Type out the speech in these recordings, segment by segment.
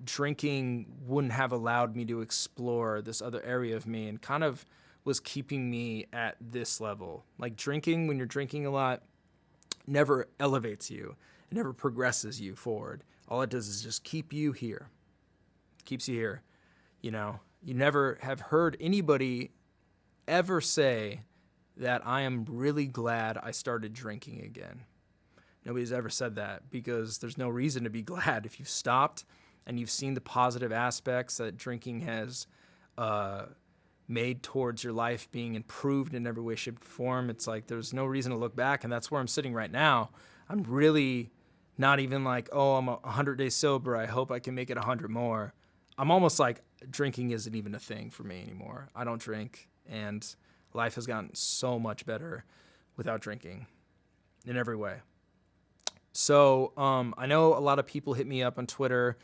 Drinking wouldn't have allowed me to explore this other area of me and kind of was keeping me at this level. Like drinking, when you're drinking a lot, never elevates you. It never progresses you forward. All it does is just keep you here. Keeps you here. You know, you never have heard anybody ever say that I am really glad I started drinking again. Nobody's ever said that because there's no reason to be glad if you've stopped and you've seen the positive aspects that drinking has made towards your life being improved in every way, shape, or form. It's like there's no reason to look back, and that's where I'm sitting right now. I'm really not even like, oh, I'm 100 days sober. I hope I can make it 100 more. I'm almost like drinking isn't even a thing for me anymore. I don't drink, and life has gotten so much better without drinking in every way. So I know a lot of people hit me up on Twitter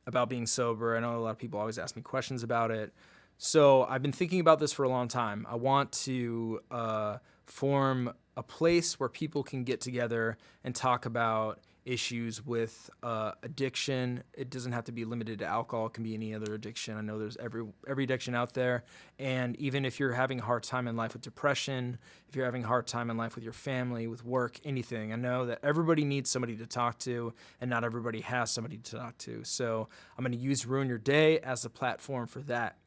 about being sober. I know a lot of people always ask me questions about it. So I've been thinking about this for a long time. I want to form a place where people can get together and talk about issues with addiction. It doesn't have to be limited to alcohol. It can be any other addiction. I know there's every addiction out there. And even if you're having a hard time in life with depression, if you're having a hard time in life with your family, with work, anything, I know that everybody needs somebody to talk to, and not everybody has somebody to talk to. So I'm going to use Ruin Your Day as a platform for that.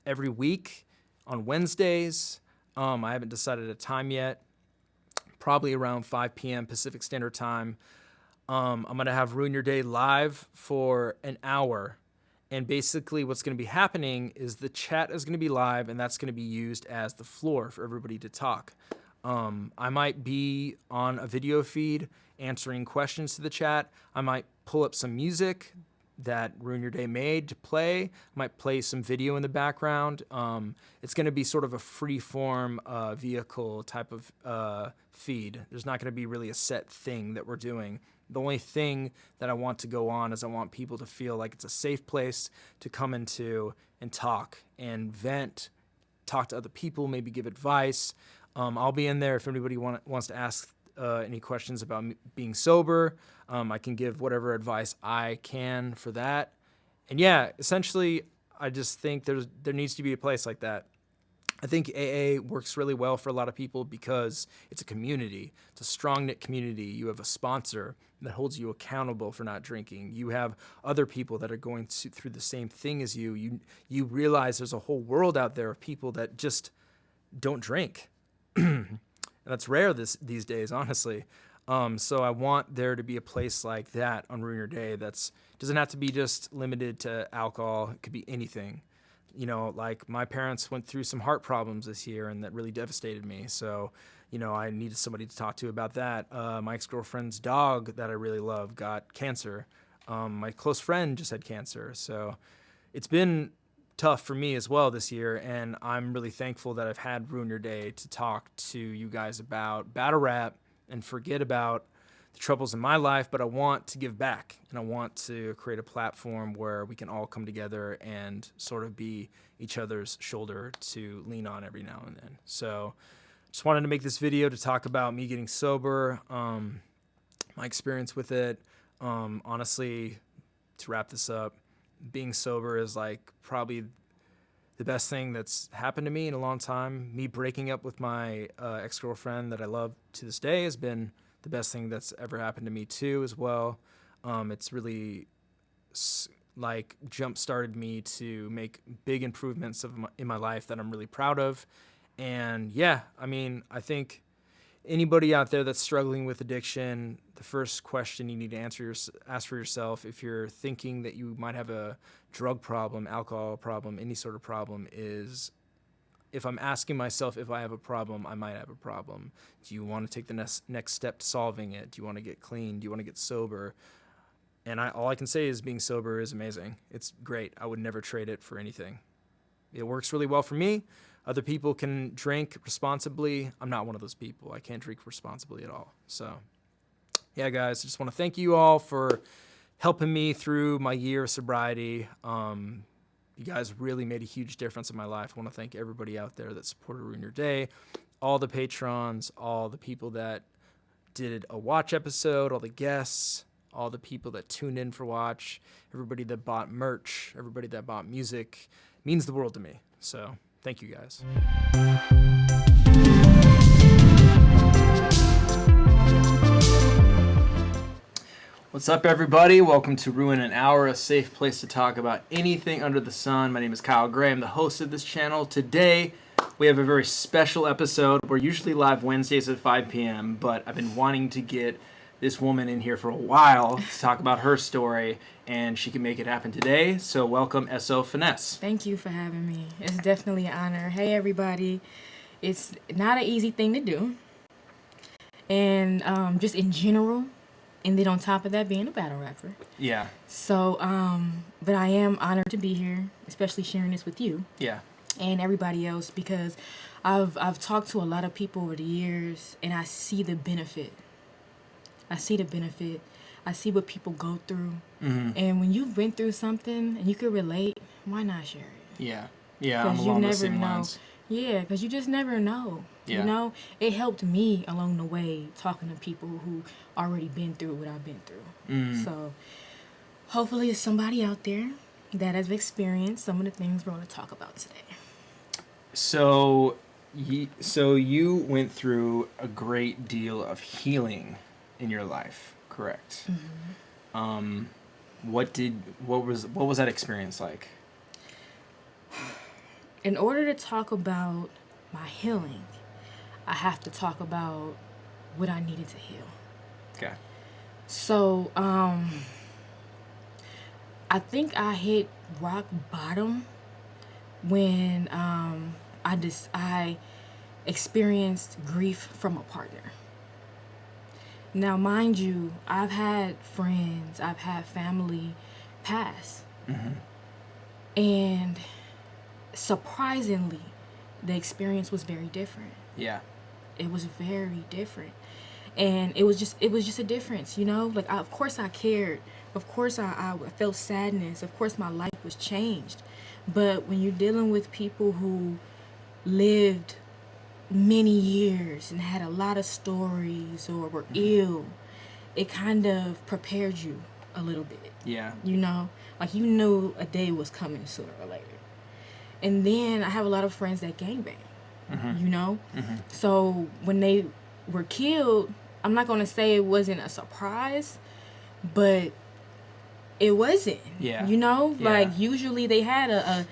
Every week on Wednesdays, I haven't decided a time yet, probably around 5 p.m. Pacific Standard Time. I'm going to have Ruin Your Day live for an hour. And basically what's going to be happening is the chat is going to be live, and that's going to be used as the floor for everybody to talk. I might be on a video feed answering questions to the chat. I might pull up some music that Ruin Your Day made to play. I might play some video in the background. It's going to be sort of a free-form vehicle type of feed. There's not going to be really a set thing that we're doing. The only thing that I want to go on is I want people to feel like it's a safe place to come into and talk and vent, talk to other people, maybe give advice. I'll be in there if anybody wants to ask any questions about being sober. I can give whatever advice I can for that. And yeah, essentially, I just think there needs to be a place like that. I think AA works really well for a lot of people because it's a community. It's a strong-knit community. You have a sponsor that holds you accountable for not drinking. You have other people that are going through the same thing as you. You realize there's a whole world out there of people that just don't drink. And that's rare these days, honestly. So I want there to be a place like that on Ruin Your Day doesn't have to be just limited to alcohol. It could be anything. You know, like my parents went through some heart problems this year, and that really devastated me. So, you know, I needed somebody to talk to about that. My ex-girlfriend's dog that I really love got cancer. My close friend just had cancer. So it's been tough for me as well this year, and I'm really thankful that I've had Ruin Your Day to talk to you guys about battle rap and forget about the troubles in my life, but I want to give back, and I want to create a platform where we can all come together and sort of be each other's shoulder to lean on every now and then. So just wanted to make this video to talk about me getting sober, my experience with it. Honestly, to wrap this up, being sober is like probably the best thing that's happened to me in a long time. Me breaking up with my ex-girlfriend that I love to this day has been the best thing that's ever happened to me too as well. It's really like jump-started me to make big improvements in my life that I'm really proud of. And yeah, I mean, I think anybody out there that's struggling with addiction, the first question you need to ask for yourself, if you're thinking that you might have a drug problem, alcohol problem, any sort of problem, is if I'm asking myself if I have a problem, I might have a problem. Do you want to take the next step to solving it? Do you want to get clean? Do you want to get sober? And all I can say is being sober is amazing. It's great. I would never trade it for anything. It works really well for me. Other people can drink responsibly. I'm not one of those people. I can't drink responsibly at all. So, yeah, guys, I just want to thank you all for helping me through my year of sobriety. You guys really made a huge difference in my life. I want to thank everybody out there that supported Ruin Your Day, all the patrons, all the people that did a watch episode, all the guests, all the people that tuned in for watch, everybody that bought merch, everybody that bought music. It means the world to me. So thank you guys. What's up, everybody? Welcome to Ruin an Hour, a safe place to talk about anything under the sun. My name is Kyle Gray. I'm the host of this channel. Today, we have a very special episode. We're usually live Wednesdays at 5 p.m., but I've been wanting to get this woman in here for a while to talk about her story, and she can make it happen today. So welcome, S.O. Finesse. Thank you for having me. It's definitely an honor. Hey, everybody. It's not an easy thing to do. And just in general, and then on top of that, being a battle rapper. Yeah. So, but I am honored to be here, especially sharing this with you. Yeah. And everybody else, because I've talked to a lot of people over the years, and I see the benefit. I see what people go through. Mm-hmm. And when you've been through something and you can relate, why not share it? Yeah. Yeah, I'm along the same lines. Yeah, because you just never know. Yeah. You know, it helped me along the way talking to people who already been through what I've been through. Mm. So hopefully there's somebody out there that has experienced some of the things we're going to talk about today. So you went through a great deal of healing in your life, correct? Mm-hmm. What was that experience like? In order to talk about my healing, I have to talk about what I needed to heal. Okay. So, I think I hit rock bottom when I experienced grief from a partner. Now, mind you, I've had friends, I've had family pass. Mm-hmm. And surprisingly, the experience was very different. Yeah. It was very different. And it was just a difference, you know? Like, of course I cared. Of course I felt sadness. Of course my life was changed. But when you're dealing with people who lived many years and had a lot of stories or were ill, it kind of prepared you a little bit. Yeah. You know? Like, you knew a day was coming sooner or later. And then I have a lot of friends that gangbang, you know? Mm-hmm. So when they were killed, I'm not going to say it wasn't a surprise, but it wasn't. Yeah. You know? Yeah. Like, usually they had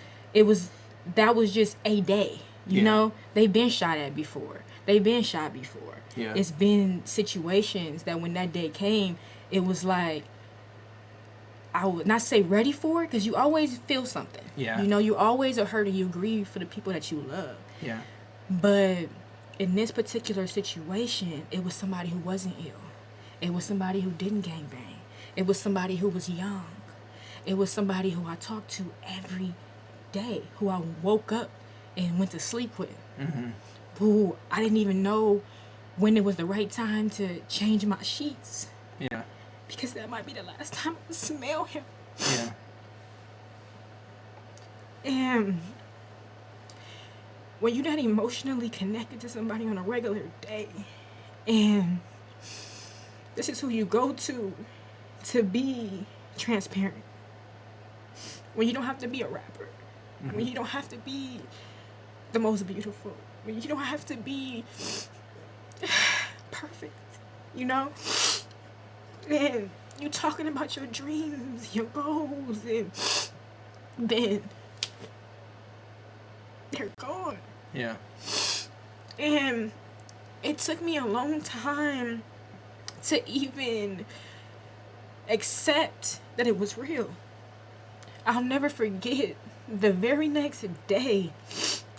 that was just a day. You know? They've been shot at before. They've been shot before. Yeah. It's been situations that when that day came, it was like, I would not say ready for it, because you always feel something. Yeah. You know, you always are hurt and you grieve for the people that you love. Yeah. But in this particular situation, it was somebody who wasn't ill. It was somebody who didn't gangbang. It was somebody who was young. It was somebody who I talked to every day, who I woke up and went to sleep with. Mm-hmm. Who I didn't even know when it was the right time to change my sheets. Yeah. Because that might be the last time I would smell him. Yeah. And when you're not emotionally connected to somebody on a regular day, and this is who you go to be transparent. When you don't have to be a rapper. Mm-hmm. When you don't have to be the most beautiful. When you don't have to be perfect. You know? And you talking about your dreams, your goals, and then they're gone. Yeah. And it took me a long time to even accept that it was real. I'll never forget the very next day,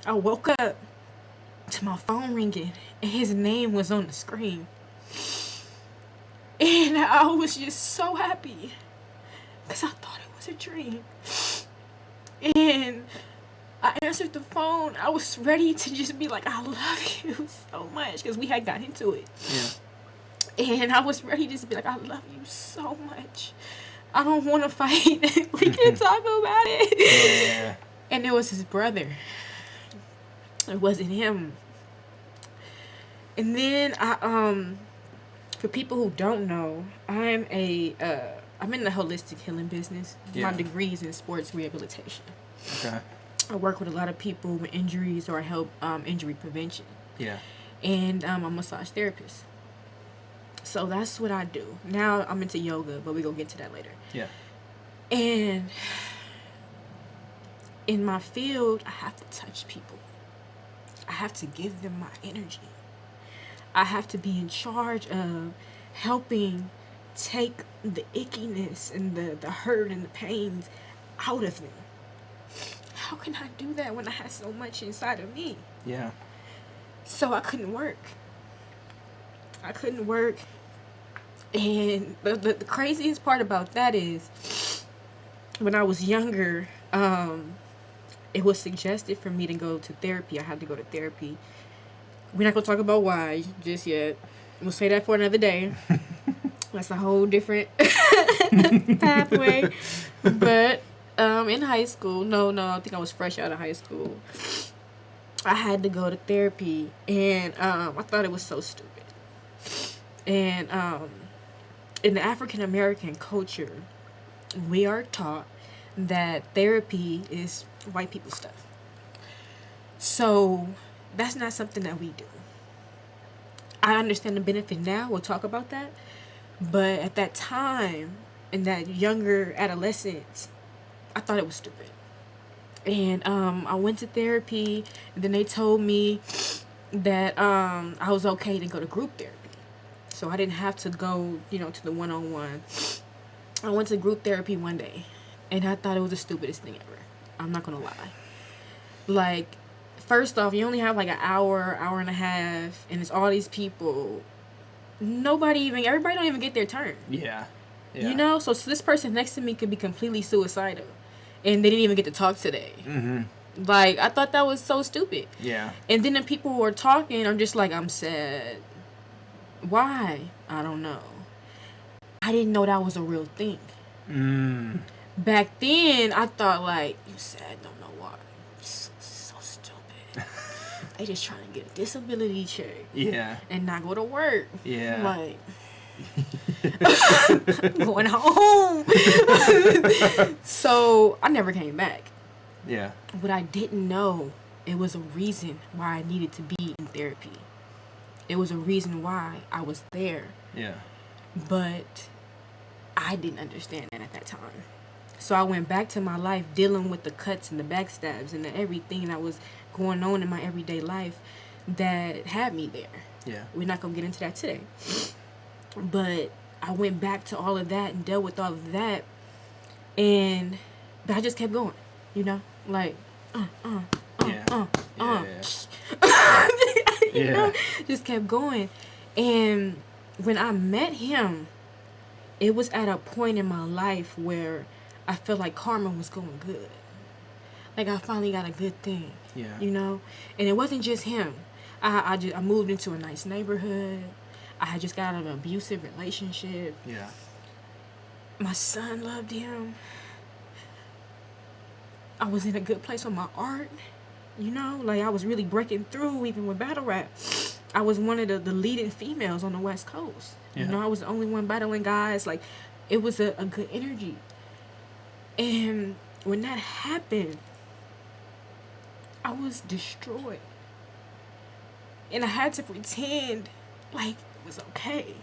I woke up to my phone ringing and his name was on the screen. And I was just so happy because I thought it was a dream. And I answered the phone. I was ready to just be like, I love you so much, because we had got into it. Yeah. And I was ready to just be like, I love you so much. I don't want to fight. We can talk about it. Yeah. And it was his brother. It wasn't him. And then for people who don't know, I'm in the holistic healing business. Yeah. My degree is in sports rehabilitation. Okay. I work with a lot of people with injuries, or I help injury prevention. Yeah. And I'm a massage therapist. So that's what I do. Now I'm into yoga, but we're going to get to that later. Yeah. And in my field, I have to touch people. I have to give them my energy. I have to be in charge of helping take the ickiness and the hurt and the pains out of them. How can I do that when I have so much inside of me? Yeah. So I couldn't work. And the craziest part about that is when I was younger, it was suggested for me to go to therapy. I had to go to therapy. We're not going to talk about why just yet. We'll say that for another day. That's a whole different pathway. But in high school, no, I think I was fresh out of high school. I had to go to therapy, and I thought it was so stupid. And in the African American culture, we are taught that therapy is white people stuff. So that's not something that we do. I understand the benefit now. We'll talk about that. But at that time, in that younger adolescence, I thought it was stupid. And I went to therapy, and then they told me that I was okay to go to group therapy. So I didn't have to go, to the one-on-one. I went to group therapy one day, and I thought it was the stupidest thing ever. I'm not going to lie. Like, first off, you only have like an hour and a half, and it's all these people. Everybody don't even get their turn. Yeah. So this person next to me could be completely suicidal, and they didn't even get to talk today. Mm-hmm. Like, I thought that was so stupid. Yeah. And then the people who are talking, I'm just like, I'm sad. Why? I don't know. I didn't know that was a real thing. Back then, I thought, like, you sad, don't know why. So stupid. They just trying to get a disability check. Yeah. And not go to work. Yeah. Like, going home. So, I never came back. Yeah. What I didn't know, it was a reason why I needed to be in therapy. It was a reason why I was there. Yeah. But I didn't understand that at that time. So I went back to my life dealing with the cuts and the backstabs and everything that was going on in my everyday life that had me there. Yeah. We're not going to get into that today. But I went back to all of that and dealt with all of that. But I just kept going, like, just kept going. And when I met him, it was at a point in my life where I felt like karma was going good. Like, I finally got a good thing. Yeah. And it wasn't just him. I moved into a nice neighborhood. I had just got out of an abusive relationship. Yeah. My son loved him. I was in a good place with my art. Like, I was really breaking through even with battle rap. I was one of the leading females on the West Coast. Yeah. I was the only one battling guys. Like, it was a good energy. And when that happened, I was destroyed. And I had to pretend like it was okay.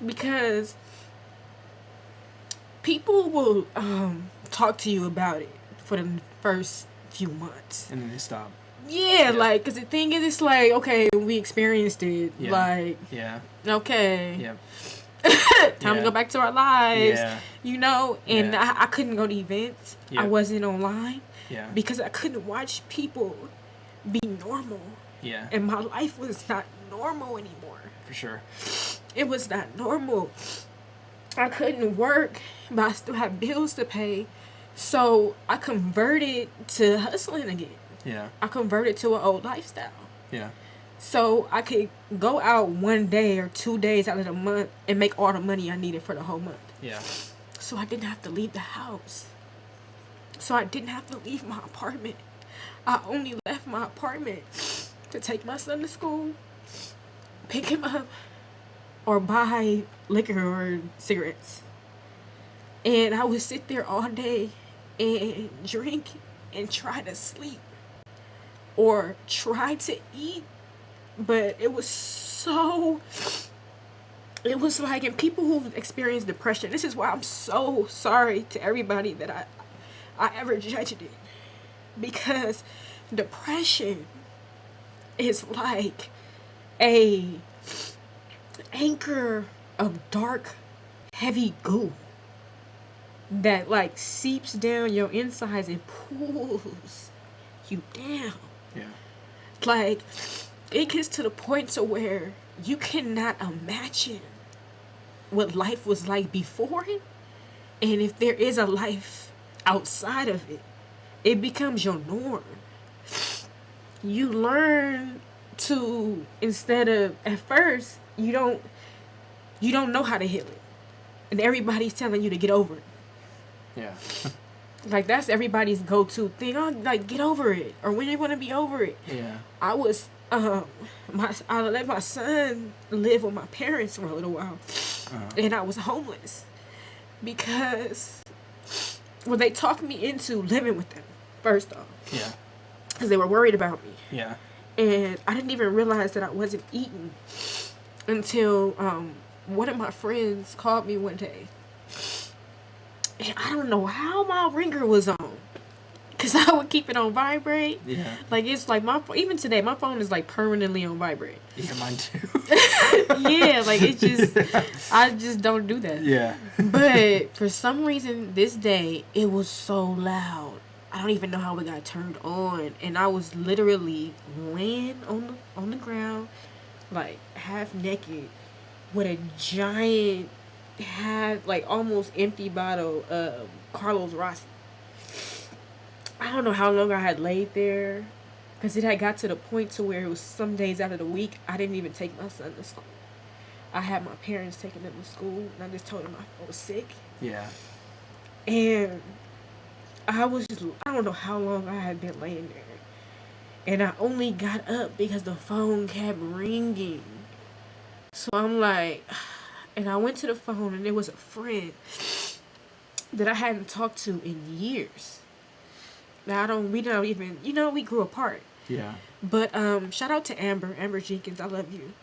Because people will talk to you about it for the first few months. And then they stop. Yeah, like, because the thing is, it's like, okay, we experienced it. Yeah. Like, Yeah. okay. Yep. Time to go back to our lives. Yeah. And Yeah. I couldn't go to events. Yep. I wasn't online. Yeah. Because I couldn't watch people be normal. Yeah. And my life was not normal anymore. For sure. It was not normal. I couldn't work, but I still had bills to pay. So I converted to hustling again. Yeah. I converted to an old lifestyle. Yeah. So I could go out one day or 2 days out of the month and make all the money I needed for the whole month. Yeah. So I didn't have to leave the house. So I didn't have to leave my apartment. I only left my apartment to take my son to school, pick him up, or buy liquor or cigarettes. And I would sit there all day and drink and try to sleep or try to eat. But it was like, and people who've experienced depression, this is why I'm so sorry to everybody that I ever judged it. Because depression is like a anchor of dark, heavy goo that like seeps down your insides and pulls you down. Yeah. Like, it gets to the point to where you cannot imagine what life was like before it. And if there is a life outside of it, it becomes your norm. You learn to, instead of, at first, you don't know how to heal it. And everybody's telling you to get over it. Yeah. Like, that's everybody's go-to thing. Oh, like, get over it. Or when you're going to be over it. Yeah. I was, I let my son live with my parents for a little while. And I was homeless. Because, well, they talked me into living with them, first off. Yeah. Because they were worried about me. Yeah. And I didn't even realize that I wasn't eating until one of my friends called me one day. And I don't know how my ringer was on. Because I would keep it on vibrate. Yeah. Like, it's like, even today, my phone is like permanently on vibrate. Yeah, mine too. Yeah, like, I just don't do that. Yeah. But for some reason, this day, it was so loud. I don't even know how it got turned on. And I was literally laying on the ground, like, half naked, with a giant, like, almost empty bottle of Carlos Rossi. I don't know how long I had laid there, because it had got to the point to where it was some days out of the week, I didn't even take my son to school. I had my parents taking them to school, and I just told them I was sick. Yeah. And I don't know how long I had been laying there. And I only got up because the phone kept ringing. So I'm like, and I went to the phone, and there was a friend that I hadn't talked to in years. Now, we don't even, we grew apart. Yeah. But shout out to Amber Jenkins, I love you.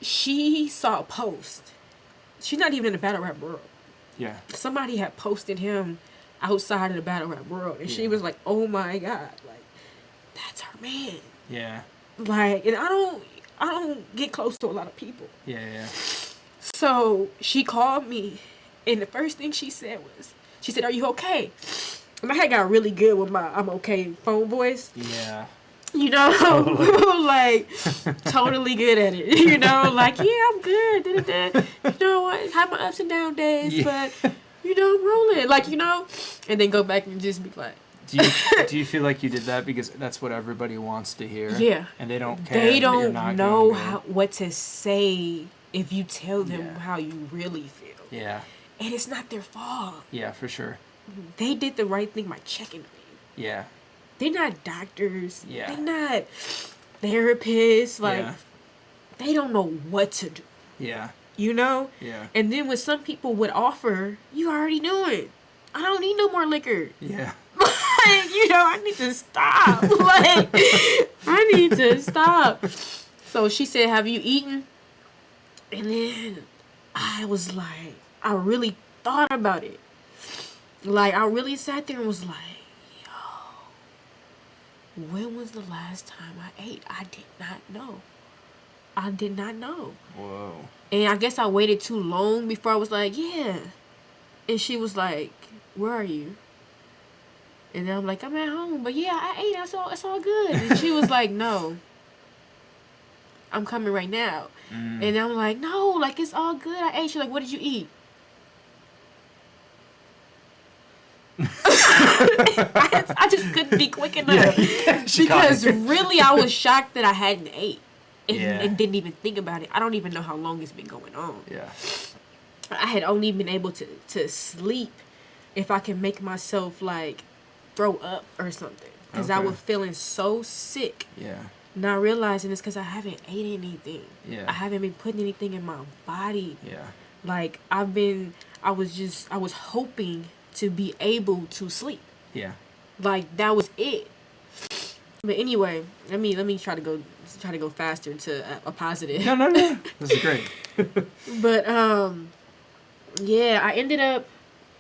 She saw a post. She's not even in the battle rap world. Yeah. Somebody had posted him outside of the battle rap world, and she was like, "Oh my God, like, that's her man." Yeah. Like, and I don't get close to a lot of people. Yeah. So she called me, and the first thing she said, "Are you okay?" And I had got really good with my "I'm okay" phone voice. Yeah. Totally. Like, totally good at it. Like, yeah, I'm good. Da-da-da. You know what? Have my ups and down days, but, I'm rolling. Like, and then go back and just be like. Do you feel like you did that because that's what everybody wants to hear? Yeah. And they don't care. They don't know what to say if you tell them how you really feel. Yeah. And it's not their fault. Yeah, for sure. They did the right thing by checking me. Yeah. They're not doctors. Yeah. They're not therapists. Like, yeah. They don't know what to do. Yeah. Yeah. And then when some people would offer, you already knew it. I don't need no more liquor. Yeah. I need to stop. Like, I need to stop. So she said, "Have you eaten?" And then I was like, I really thought about it. Like, I really sat there and was like, when was the last time I ate? I did not know. Whoa. And I guess I waited too long before I was like, yeah. And she was like, "Where are you?" And then I'm like, "I'm at home." But yeah, I ate. It's all good. And she was like, "No, I'm coming right now." And I'm like, "No, like, it's all good. I ate." She's like, "What did you eat?" I just couldn't be quick enough. Yeah. Because really, I was shocked that I hadn't ate and didn't even think about it. I don't even know how long it's been going on. Yeah. I had only been able to sleep if I can make myself like throw up or something, because I Okay. was feeling so sick. Yeah. Not realizing it's because I haven't ate anything. Yeah. I haven't been putting anything in my body. Yeah. Like I was hoping to be able to sleep. Yeah. Like that was it. But anyway, let me try to go faster to a positive. No. This is great. But yeah, I ended up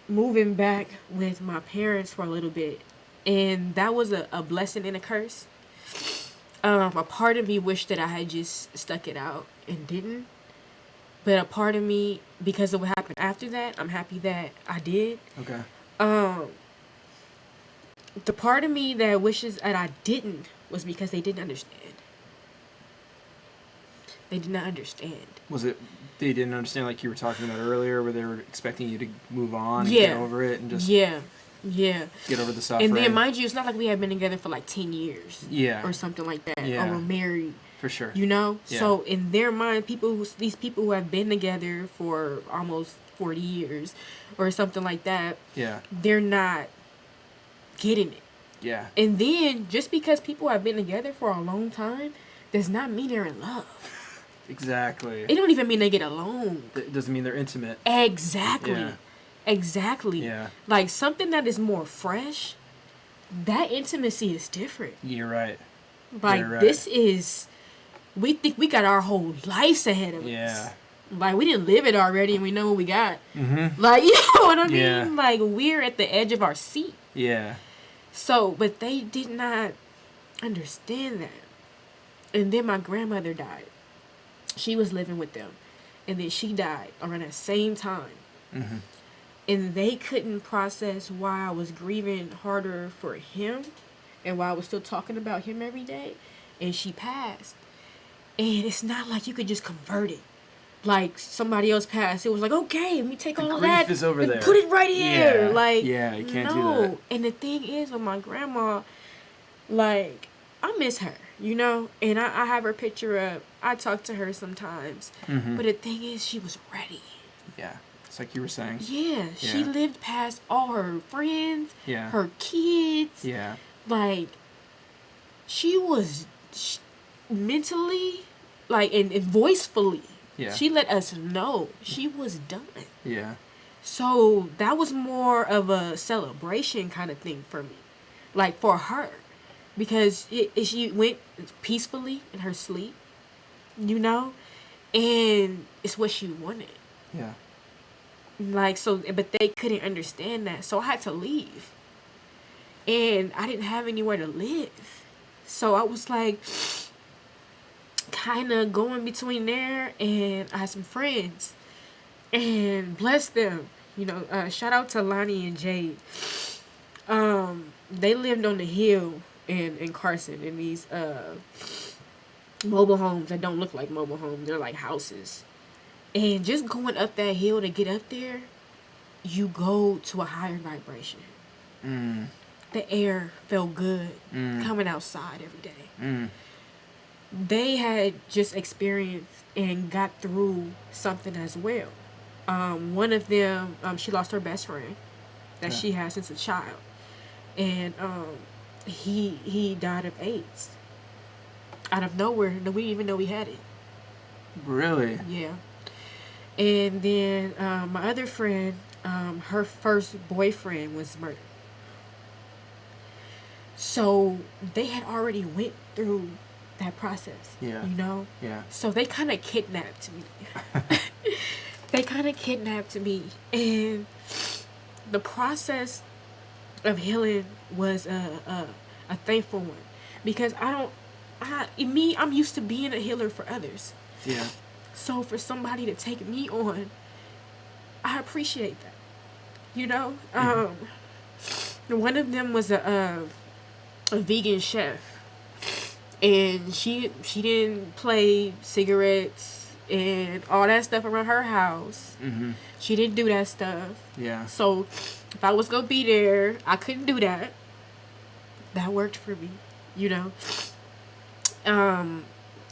moving back with my parents for a little bit, and that was a blessing and a curse. A part of me wished that I had just stuck it out and didn't. But a part of me, because of what happened after that, I'm happy that I did. Okay. The part of me that wishes that I didn't was because they didn't understand. They did not understand. Was it they didn't understand, like you were talking about earlier, where they were expecting you to move on and Yeah. get over it and just Yeah. get over the suffering? And then, mind you, it's not like we had been together for like 10 years. Yeah. Or something like that. Yeah. Or we're married. For sure. You know? Yeah. So, in their mind, these people who have been together for almost 40 years or something like that, Yeah. they're not getting it. Yeah. And then, just because people have been together for a long time does not mean they're in love. Exactly. It don't even mean they get along. It doesn't mean they're intimate. Exactly. Yeah. Exactly. Yeah. Like, something that is more fresh, that intimacy is different. You're right. Like, You're right. this is... We think we got our whole lives ahead of us. Yeah. Like, we didn't live it already and we know what we got. Mm-hmm. Like, you know what I mean? Yeah. Like, we're at the edge of our seat. Yeah. So, but they did not understand that. And then my grandmother died. She was living with them. And then she died around that same time. Mm-hmm. And they couldn't process why I was grieving harder for him and why I was still talking about him every day. And she passed. And it's not like you could just convert it. Like somebody else passed. It was like, okay, let me take all of that is over and there. put it right here. Yeah. Like, Yeah, you can't do no. that. And the thing is, with my grandma, like, I miss her, you know? And I have her picture up. I talk to her sometimes. Mm-hmm. But the thing is, she was ready. Yeah. It's like you were saying. Yeah, she Yeah. lived past all her friends, Yeah. her kids. Yeah. Like, she was mentally, like, and voicefully, Yeah. she let us know she was done. Yeah. So that was more of a celebration kind of thing for me, like for her, because she went peacefully in her sleep, you know, and it's what she wanted. Yeah. Like, so, but they couldn't understand that, so I had to leave, and I didn't have anywhere to live, so I was like, kind of going between there, and I had some friends, and bless them, you know, shout out to Lonnie and Jade. They lived on the hill in Carson in these mobile homes that don't look like mobile homes, they're like houses. And just going up that hill to get up there, you go to a higher vibration. Mm. The air felt good coming outside every day. They had just experienced and got through something as well. One of them, she lost her best friend that she had since a child. And he died of AIDS. Out of nowhere. We didn't even know we had it. Really? Yeah. And then my other friend, her first boyfriend was murdered. So they had already went through that process. Yeah. You know? Yeah. So they kind of kidnapped me. And the process of healing was a thankful one. Because I'm used to being a healer for others. Yeah. So for somebody to take me on, I appreciate that. You know? One of them was a vegan chef. And she didn't play cigarettes and all that stuff around her house. Mm-hmm. She didn't do that stuff. Yeah. So if I was going to be there, I couldn't do that. That worked for me, you know?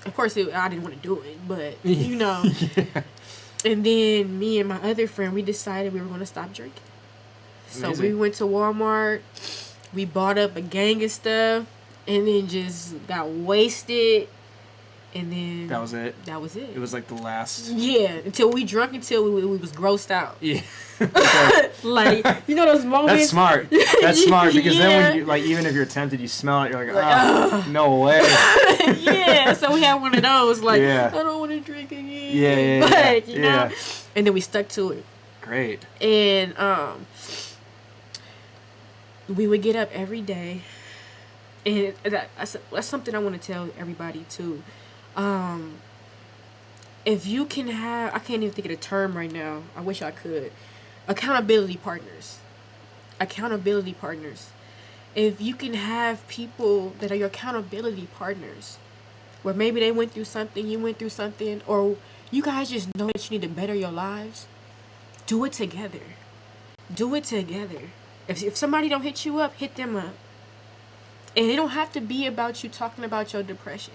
Of course, I didn't want to do it, but, you know. Yeah. And then me and my other friend, we decided we were going to stop drinking. So Amazing. we went to Walmart. We bought up a gang of stuff. And then just got wasted. And then... That was it? That was it. It was like the last... Yeah. Until we was grossed out. Yeah. Like, you know those moments? That's smart. That's smart because Yeah. then when you, like, even if you're tempted, you smell it, you're like, oh, no way. Yeah, so we had one of those, like, Yeah. I don't want to drink again. Yeah. But, you know, Yeah. and then we stuck to it. Great. And we would get up every day. And that's something I want to tell everybody, too. If you can have, I can't even think of the term right now. I wish I could. Accountability partners. Accountability partners. If you can have people that are your accountability partners, where maybe they went through something, you went through something, or you guys just know that you need to better your lives, do it together. Do it together. If somebody don't hit you up, hit them up. And it don't have to be about you talking about your depression.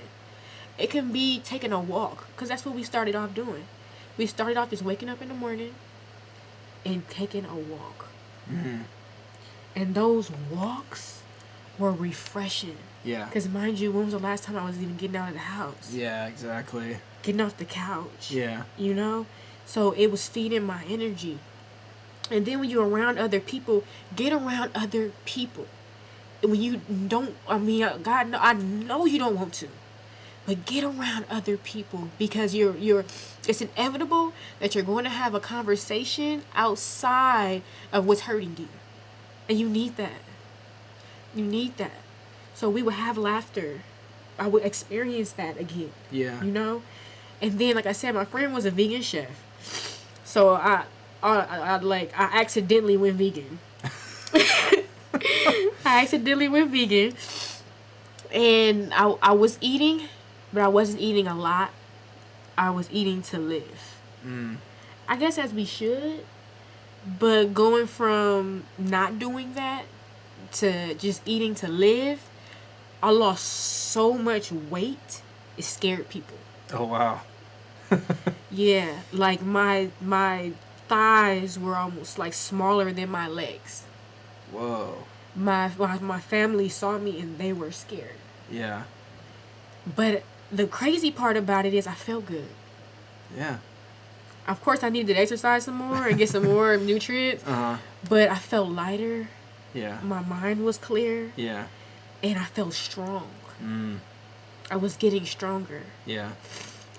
It can be taking a walk, because that's what we started off doing. We started off just waking up in the morning and taking a walk. Mm-hmm. And those walks were refreshing. Yeah. Because mind you, when was the last time I was even getting out of the house? Yeah, exactly. Getting off the couch. Yeah. You know? So it was feeding my energy. And then when you're around other people, get around other people. When you don't, God, no, I know you don't want to. But get around other people, because it's inevitable that you're going to have a conversation outside of what's hurting you. And you need that. You need that. So we would have laughter. I would experience that again. Yeah. You know? And then, like I said, my friend was a vegan chef. So I accidentally went vegan. I accidentally went vegan. And I was eating, but I wasn't eating a lot. I was eating to live. I guess as we should. But going from not doing that to just eating to live, I lost so much weight, it scared people. Oh, wow. Yeah, like my thighs were almost like smaller than my legs. Whoa. My family saw me and they were scared. Yeah. But the crazy part about it is I felt good. Yeah. Of course, I needed to exercise some more and get some more nutrients. But I felt lighter. Yeah. My mind was clear. Yeah. And I felt strong. I was getting stronger. Yeah.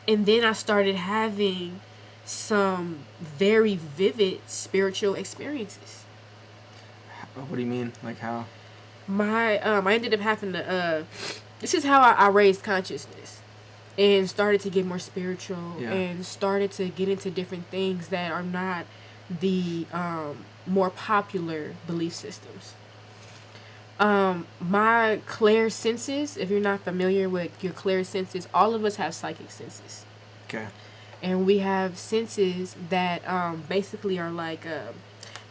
And then I started having some very vivid spiritual experiences. What do you mean? Like how? I ended up having to, this is how I raised consciousness. And started to get more spiritual. Yeah. And started to get into different things that are not the more popular belief systems. My clair senses, if you're not familiar with your clair senses, all of us have psychic senses. Okay. And we have senses that basically are like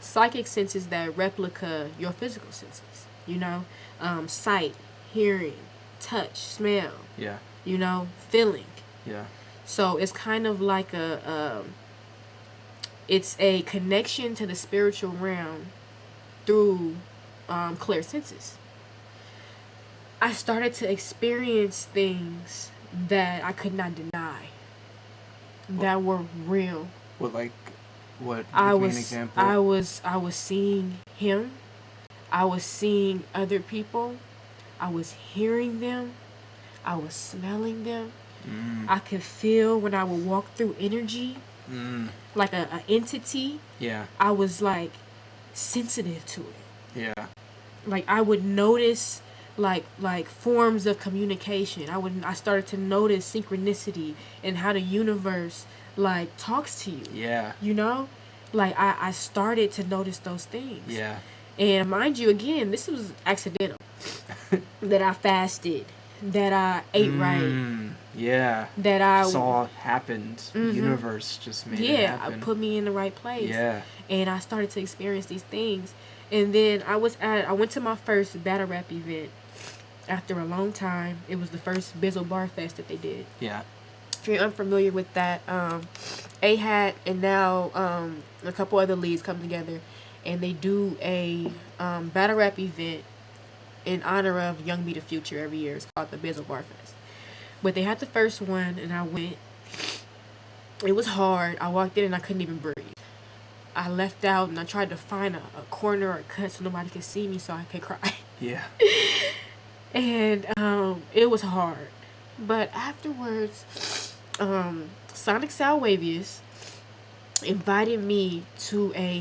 psychic senses that replica your physical senses. You know, sight, hearing, touch, smell. Yeah. You know, feeling. Yeah. So it's kind of like it's a connection to the spiritual realm through clair senses. I started to experience things that I could not deny. That were real. What, like, what? I Give me was an example. I was seeing him. I was seeing other people. I was hearing them. I was smelling them. I could feel when I would walk through energy, like a entity. Yeah. I was like sensitive to it. Yeah. Like I would notice like forms of communication. I started to notice synchronicity and how the universe like talks to you. Yeah. You know? Like I started to notice those things. Yeah. And mind you, again, this was accidental. That I fasted. That I ate right. Yeah. That I saw happened. The universe just made it happen. Put me in the right place. Yeah. And I started to experience these things. And then I went to my first battle rap event after a long time. It was the first Bizzle Bar Fest that they did. Yeah. If you're unfamiliar with that, AHAT and now a couple other leads come together, and they do a battle rap event in honor of Young Be the Future every year. It's called the Bizzle Bar Fest. But they had the first one, and I went. It was hard. I walked in and I couldn't even breathe. I left out and I tried to find a corner or a cut so nobody could see me so I could cry. Yeah. And it was hard. But afterwards, Sonic Salwavius invited me to a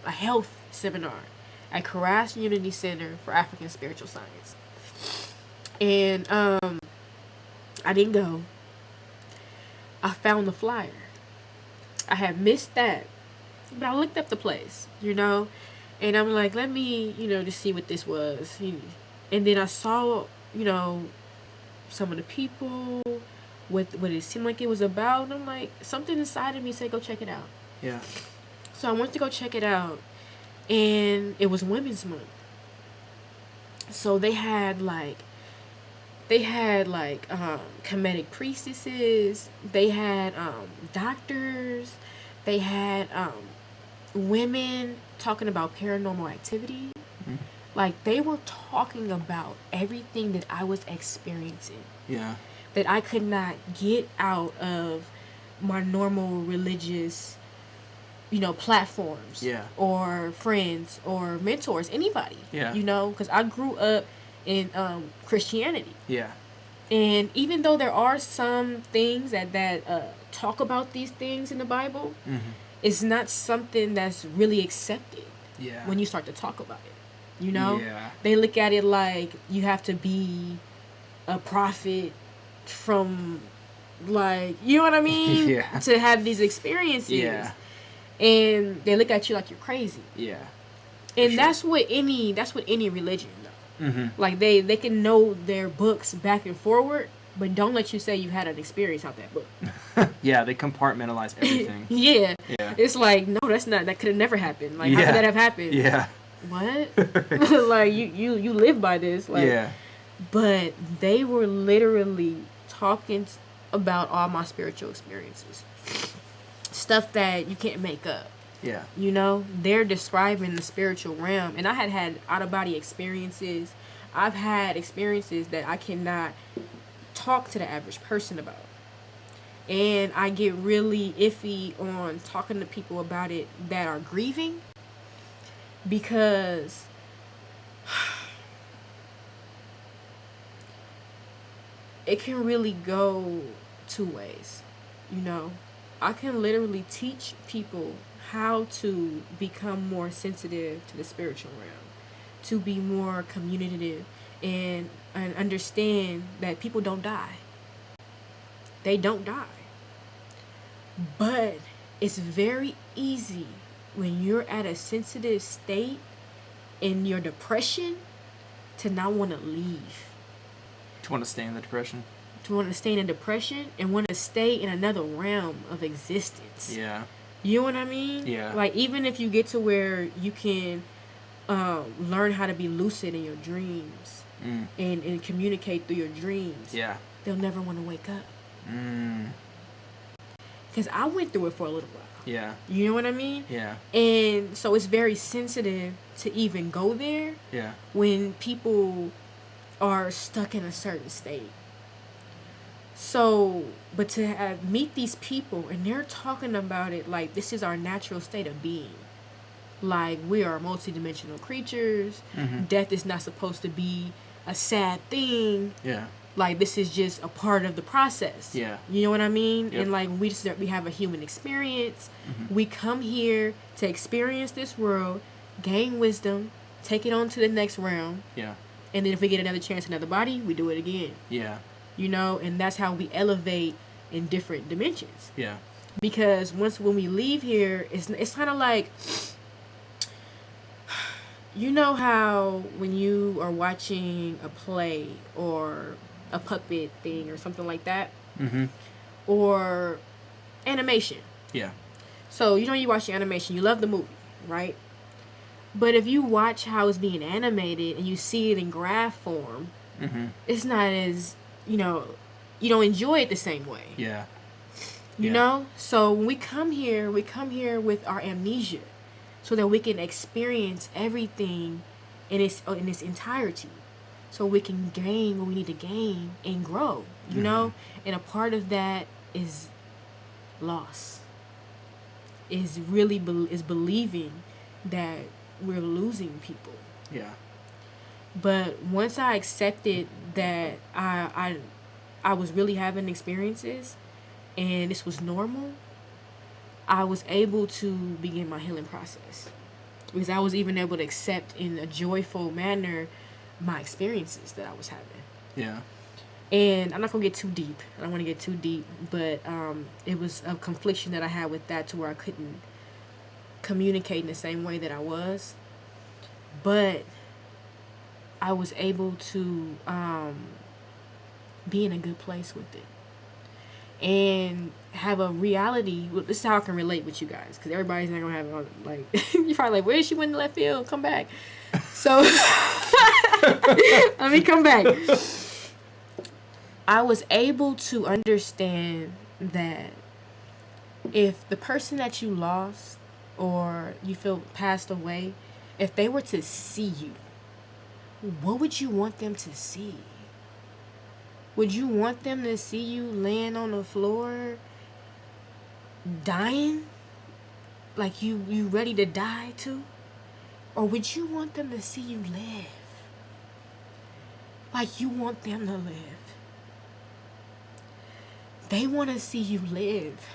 health seminar at Karas Unity Center for African Spiritual Science. And I didn't go. I found the flyer. I had missed that, but I looked up the place, and I'm like, let me, just see what this was. And then I saw, some of the people, what it seemed like it was about, and I'm like, something inside of me said, go check it out. Yeah. So I went to go check it out, and it was Women's Month. So they had comedic priestesses, they had doctors, they had women talking about paranormal activity. Mm-hmm. Like, they were talking about everything that I was experiencing. Yeah. That I could not get out of my normal religious, platforms. Yeah. Or friends or mentors, anybody. Yeah. Because I grew up in Christianity. Yeah. And even though there are some things that talk about these things in the Bible, mm-hmm. it's not something that's really accepted. Yeah. When you start to talk about it. Yeah. They look at it like you have to be a prophet from, you know what I mean? Yeah. To have these experiences. Yeah. And they look at you like you're crazy. Yeah. And that's what any religion though. Mm-hmm. Like they can know their books back and forward, but don't let you say you had an experience out that book. Yeah, they compartmentalize everything. Yeah. Yeah. It's like, no, that could have never happened. Like, how could that have happened? Yeah. What? Like, you live by this. Like, yeah. But they were literally talking about all my spiritual experiences. Stuff that you can't make up. Yeah. They're describing the spiritual realm. And I had out-of-body experiences. I've had experiences that I cannot talk to the average person about. And I get really iffy on talking to people about it that are grieving. Because it can really go two ways. I can literally teach people how to become more sensitive to the spiritual realm, to be more communicative, and understand that people don't die. They don't die. But it's very easy when you're at a sensitive state in your depression to not want to leave. To want to stay in the depression? To want to stay in a depression and want to stay in another realm of existence. Yeah. You know what I mean? Yeah. Like, even if you get to where you can learn how to be lucid in your dreams and communicate through your dreams, yeah, they'll never want to wake up. Mm. Because I went through it for a little while. Yeah. You know what I mean? Yeah. And so it's very sensitive to even go there. Yeah. When people are stuck in a certain state. So, but to meet these people and they're talking about it like this is our natural state of being. Like, we are multidimensional creatures. Mm-hmm. Death is not supposed to be a sad thing. Yeah. Like, this is just a part of the process. Yeah. You know what I mean? Yep. And like, we have a human experience. Mm-hmm. We come here to experience this world, gain wisdom, take it on to the next realm. Yeah. And then if we get another chance, another body, we do it again. Yeah. And that's how we elevate in different dimensions. Yeah. Because when we leave here, it's kind of like, how when you are watching a play or a puppet thing or something like that, mm-hmm. or animation. Yeah. So, you watch the animation, you love the movie, right? But if you watch how it's being animated and you see it in graph form, mm-hmm. it's not as, you don't enjoy it the same way. Yeah. You know? So when we come here with our amnesia so that we can experience everything in its entirety. So we can gain what we need to gain and grow, you know? And a part of that is loss. Is really is believing that we're losing people. Yeah. But once I accepted that I was really having experiences and this was normal, I was able to begin my healing process. Because I was even able to accept in a joyful manner my experiences that I was having. Yeah. And I'm not going to get too deep. I don't want to get too deep. But it was a confliction that I had with that to where I couldn't communicate in the same way that I was. But I was able to be in a good place with it. And have a reality. Well, this is how I can relate with you guys. Because everybody's not going to have it on. Like, you're probably like, where is she went in the left field? Come back. So, let me come back. I was able to understand that if the person that you lost or you feel passed away, if they were to see you, what would you want them to see? Would you want them to see you laying on the floor, dying? Like you ready to die too? Or would you want them to see you live? Like you want them to live. They want to see you live.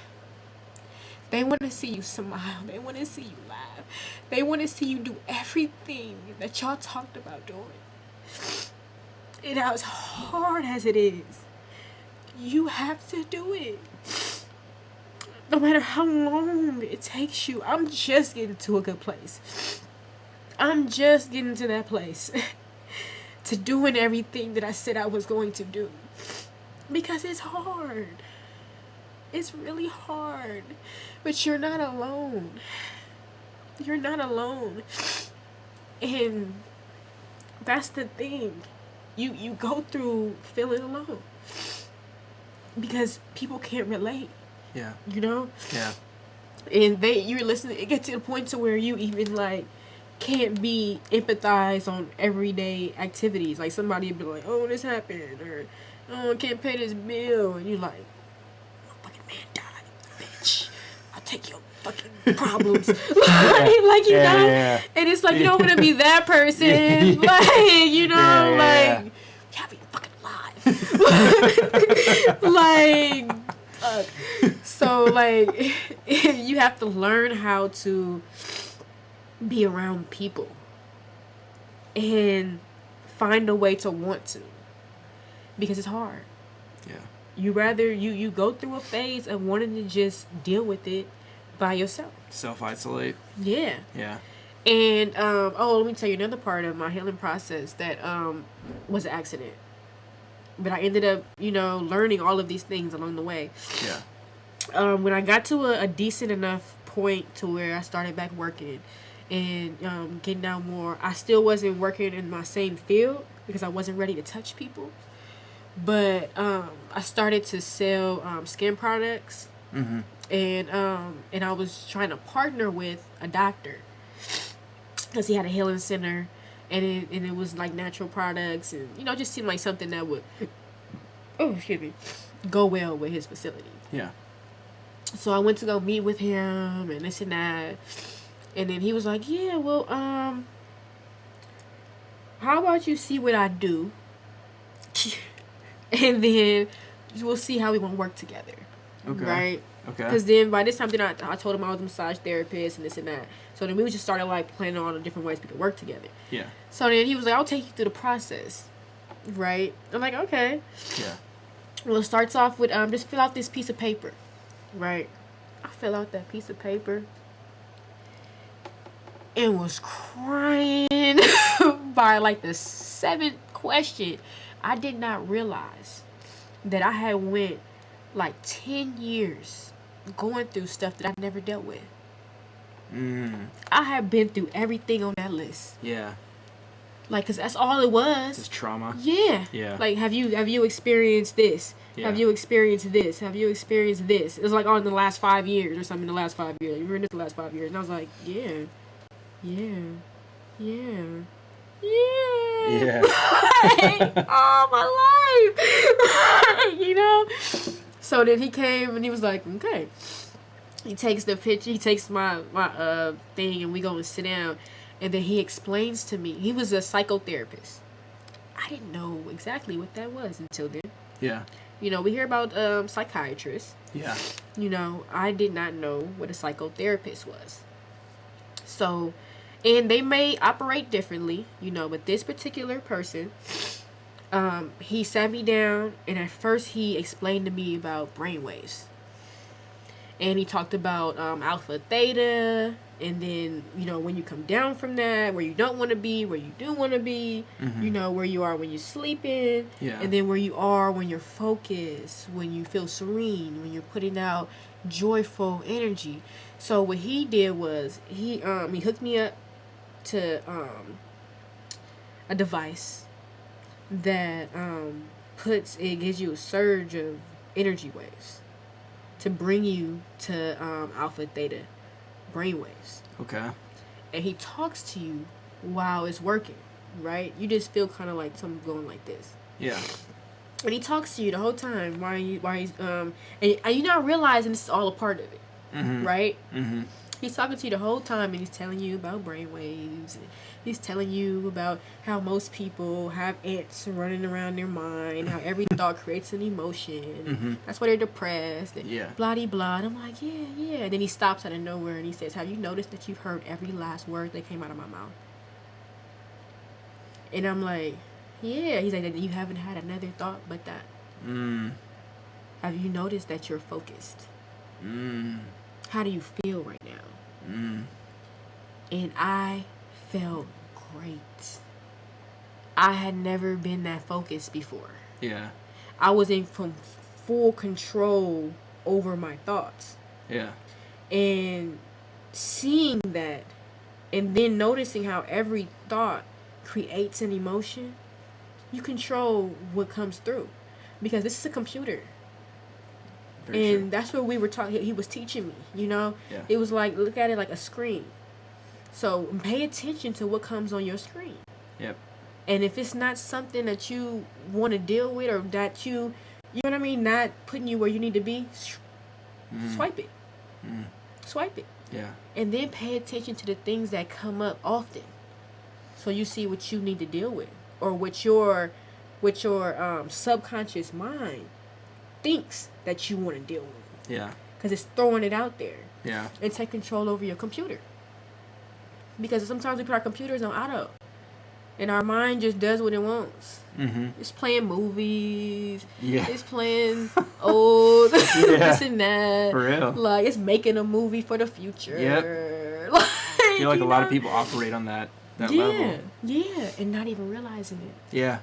They want to see you smile. They want to see you laugh. They want to see you do everything that y'all talked about doing. And as hard as it is, you have to do it. No matter how long it takes you. I'm just getting to a good place. I'm just getting to that place. To doing everything that I said I was going to do. Because it's hard. It's really hard. But you're not alone. You're not alone. And that's the thing. You go through feeling alone. Because people can't relate. Yeah. You know? Yeah. And you're listening, it gets to the point to where you even like can't be empathize on everyday activities. Like somebody would be like, oh, this happened, or oh, I can't pay this bill, and you're like, fucking man died, bitch. I'll take your fucking problems. like you know? Yeah. And it's like you don't want to be that person. Like, you know, like you have to be fucking alive. Like so like you have to learn how to be around people and find a way to want to, because it's hard. Yeah. You rather you go through a phase of wanting to just deal with it by yourself. Self-isolate. Yeah. Yeah. And let me tell you another part of my healing process that was an accident. But I ended up, learning all of these things along the way. Yeah. When I got to a decent enough point to where I started back working and getting out more, I still wasn't working in my same field because I wasn't ready to touch people. But I started to sell skin products. Mm-hmm. And I was trying to partner with a doctor because he had a healing center. And it was like natural products, and it just seemed like something that would, go well with his facility. Yeah. So I went to go meet with him and this and that, and then he was like, "Yeah, well, how about you see what I do, and then we'll see how we want to work together." Okay. Right. Okay. Because then by this time, I told him I was a massage therapist and this and that. So then we just started like planning on all the different ways we could work together. Yeah. So then he was like, "I'll take you through the process." Right? I'm like, okay. Yeah. Well, it starts off with just fill out this piece of paper. Right? I fill out that piece of paper and was crying by like the 7th question. I did not realize that I had went like 10 years going through stuff that I never dealt with. I have been through everything on that list. Yeah. Like, cause that's all it was. Just trauma. Yeah. Yeah. Like, have you experienced this? Yeah. Have you experienced this? Have you experienced this? It was like, oh, in the last 5 years or something. In the last 5 years, you were in this the last 5 years, and I was like, yeah, yeah, yeah, yeah. Yeah. All my life, you know. So then he came and he was like, okay. He takes the picture. He takes my thing, and we go and sit down. And then he explains to me. He was a psychotherapist. I didn't know exactly what that was until then. Yeah. You know, we hear about psychiatrists. Yeah. You know, I did not know what a psychotherapist was. So, and they may operate differently, you know, but this particular person, he sat me down, and at first he explained to me about brainwaves. And he talked about alpha, theta, and then, you know, when you come down from that, where you don't want to be, where you do want to be, you know, where you are when you're sleeping, and then where you are when you're focused, when you feel serene, when you're putting out joyful energy. So what he did was he hooked me up to a device that it gives you a surge of energy waves to bring you to alpha, theta brainwaves. Okay. And he talks to you while it's working, right? You just feel kind of like something going like this. Yeah. And he talks to you the whole time while he's and you're not realizing this is all a part of it, right? Mm-hmm. He's talking to you the whole time, and he's telling you about brainwaves. And he's telling you about how most people have ants running around their mind, how every thought creates an emotion. That's why they're depressed. And blah, de, blah. And I'm like, yeah. And then he stops out of nowhere, and he says, have you noticed that you've heard every last word that came out of my mouth? And I'm like, yeah. He's like, you haven't had another thought but that. Have you noticed that you're focused? How do you feel right now? And I felt great. I had never been that focused before. Yeah. I was in full control over my thoughts. Yeah. And seeing that, and then noticing how every thought creates an emotion, you control what comes through. Because this is a computer. And that's what we were talking. He was teaching me, you know. Yeah. It was like, look at it like a screen. So pay attention to what comes on your screen. Yep. And if it's not something that you want to deal with, or that you know what I mean, not putting you where you need to be, swipe it. Swipe it. Yeah. And then pay attention to the things that come up often, so you see what you need to deal with, or what your subconscious mind thinks that you want to deal with. Yeah. Because it's throwing it out there. Yeah. And take control over your computer. Because sometimes we put our computers on auto, and our mind just does what it wants. It's playing movies. Yeah. It's playing old this and that. For real. Like, it's making a movie for the future. Yep. Like, I feel like a lot of people operate on that level. Yeah, and not even realizing it. Yeah.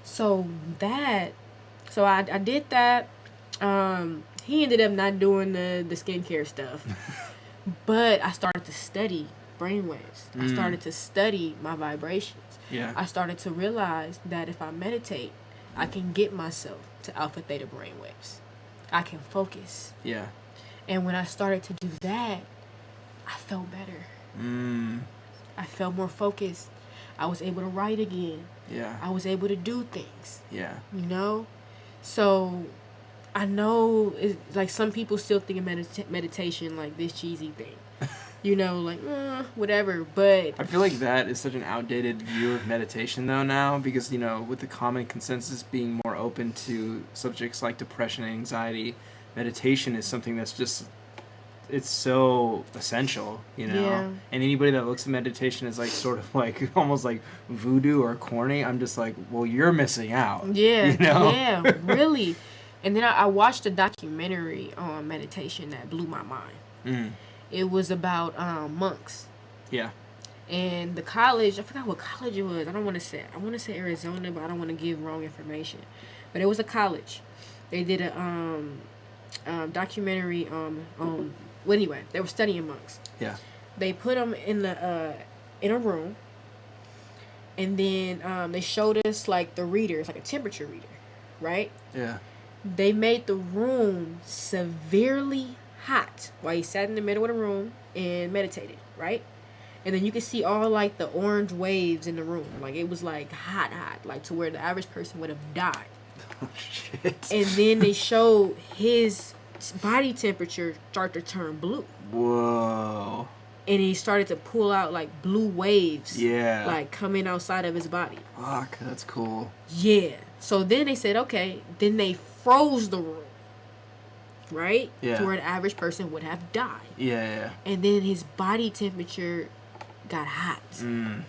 So I did that. He ended up not doing the skincare stuff. But I started to study brainwaves. I started to study my vibrations. Yeah. I started to realize that if I meditate, I can get myself to alpha theta brainwaves. I can focus. Yeah. And when I started to do that, I felt better. I felt more focused. I was able to write again. Yeah. I was able to do things. Yeah. You know? So I know it's like some people still think of meditation like this cheesy thing. You know, like, whatever. But I feel like that is such an outdated view of meditation, though, now, because, you know, with the common consensus being more open to subjects like depression and anxiety, meditation is something that's just, it's so essential, you know? Yeah. And anybody that looks at meditation as, like, sort of like, almost like voodoo or corny, I'm just like, well, you're missing out. Yeah, you know? Yeah, really. And then I watched a documentary on meditation that blew my mind. It was about monks. Yeah. And the college, I forgot what college it was. I want to say Arizona, but I don't want to give wrong information. But it was a college. They did a documentary on well, anyway, they were studying monks. Yeah. They put them in a room, And then they showed us like the reader. It's like a temperature reader, right? Yeah. They made the room severely hot while he sat in the middle of the room and meditated, right? And then you could see all like the orange waves in the room. Like it was like hot, like to where the average person would have died. Oh, shit. And then they showed his body temperature start to turn blue. Whoa. And he started to pull out like blue waves. Yeah. Like coming outside of his body. Fuck, that's cool. Yeah. So then they said, okay, then they froze the room. Right? Yeah. To where an average person would have died. Yeah. And then his body temperature got hot. Mm.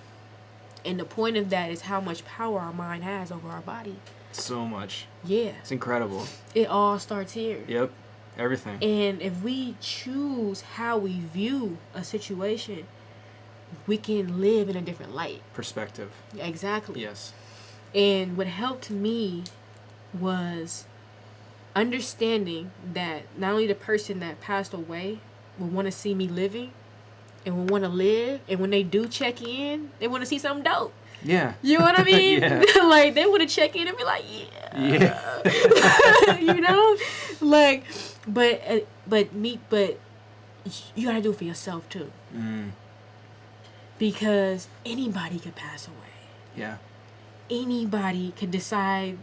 And the point of that is how much power our mind has over our body. So much. Yeah. It's incredible. It all starts here. Yep. Everything. And if we choose how we view a situation, we can live in a different light. Perspective. Exactly. Yes. And what helped me was understanding that not only the person that passed away will want to see me living and will want to live, and when they do check in, they want to see something dope. Yeah. You know what I mean? Yeah. Like they want to check in and be like, Yeah. you know, like, but you gotta do it for yourself too, because anybody could pass away. Yeah. Anybody could decide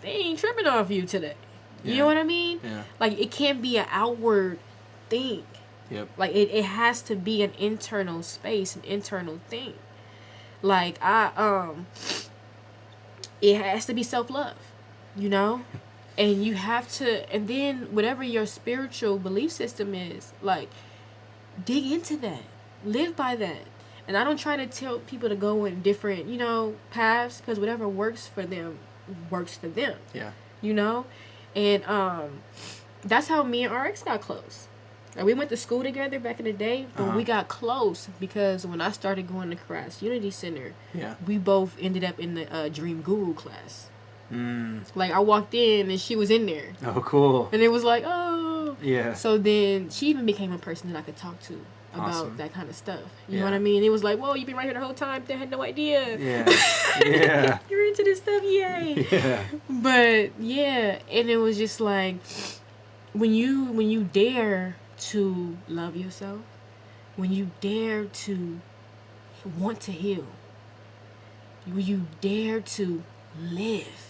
they ain't tripping off you today. You Yeah. know what I mean? Yeah. Like it can't be an outward thing. Yep. Like it has to be an internal space, an internal thing. Like it has to be self-love, you know? And you have to, and then whatever your spiritual belief system is, like, dig into that. Live by that. And I don't try to tell people to go in different, you know, paths, because whatever works for them, works for them. Yeah. You know? And that's how me and RX got close. Like, we went to school together back in the day, but we got close because when I started going to Crass Unity Center, Yeah. we both ended up in the Dream Guru class. Mm. Like, I walked in and she was in there. Oh, cool. And it was like, oh. Yeah. So then she even became a person that I could talk to about Awesome. that kind of stuff. You Yeah. know what I mean? It was like, whoa, you've been right here the whole time. They had no idea. Yeah. Yeah. You're into this stuff, yay. Yeah. But, yeah. And it was just like, when you dare to love yourself, when you dare to want to heal, when you dare to live,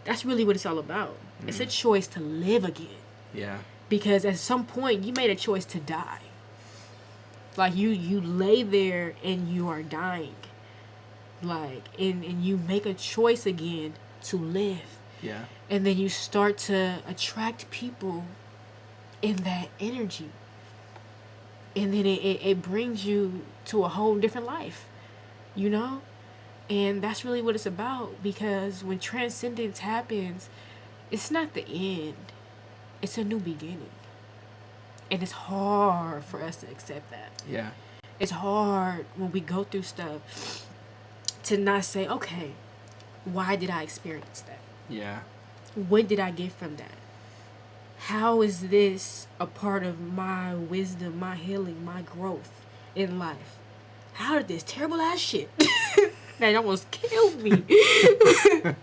that's really what it's all about. It's a choice to live again. Yeah. Because at some point you made a choice to die. Like you lay there and you are dying. Like and you make a choice again to live. Yeah. And then you start to attract people in that energy. And then it brings you to a whole different life. You know? And that's really what it's about, because when transcendence happens, it's not the end. It's a new beginning. And it's hard for us to accept that. Yeah. It's hard when we go through stuff to not say, okay, why did I experience that? Yeah. What did I get from that? How is this a part of my wisdom, my healing, my growth in life? How did this terrible ass shit that almost killed me,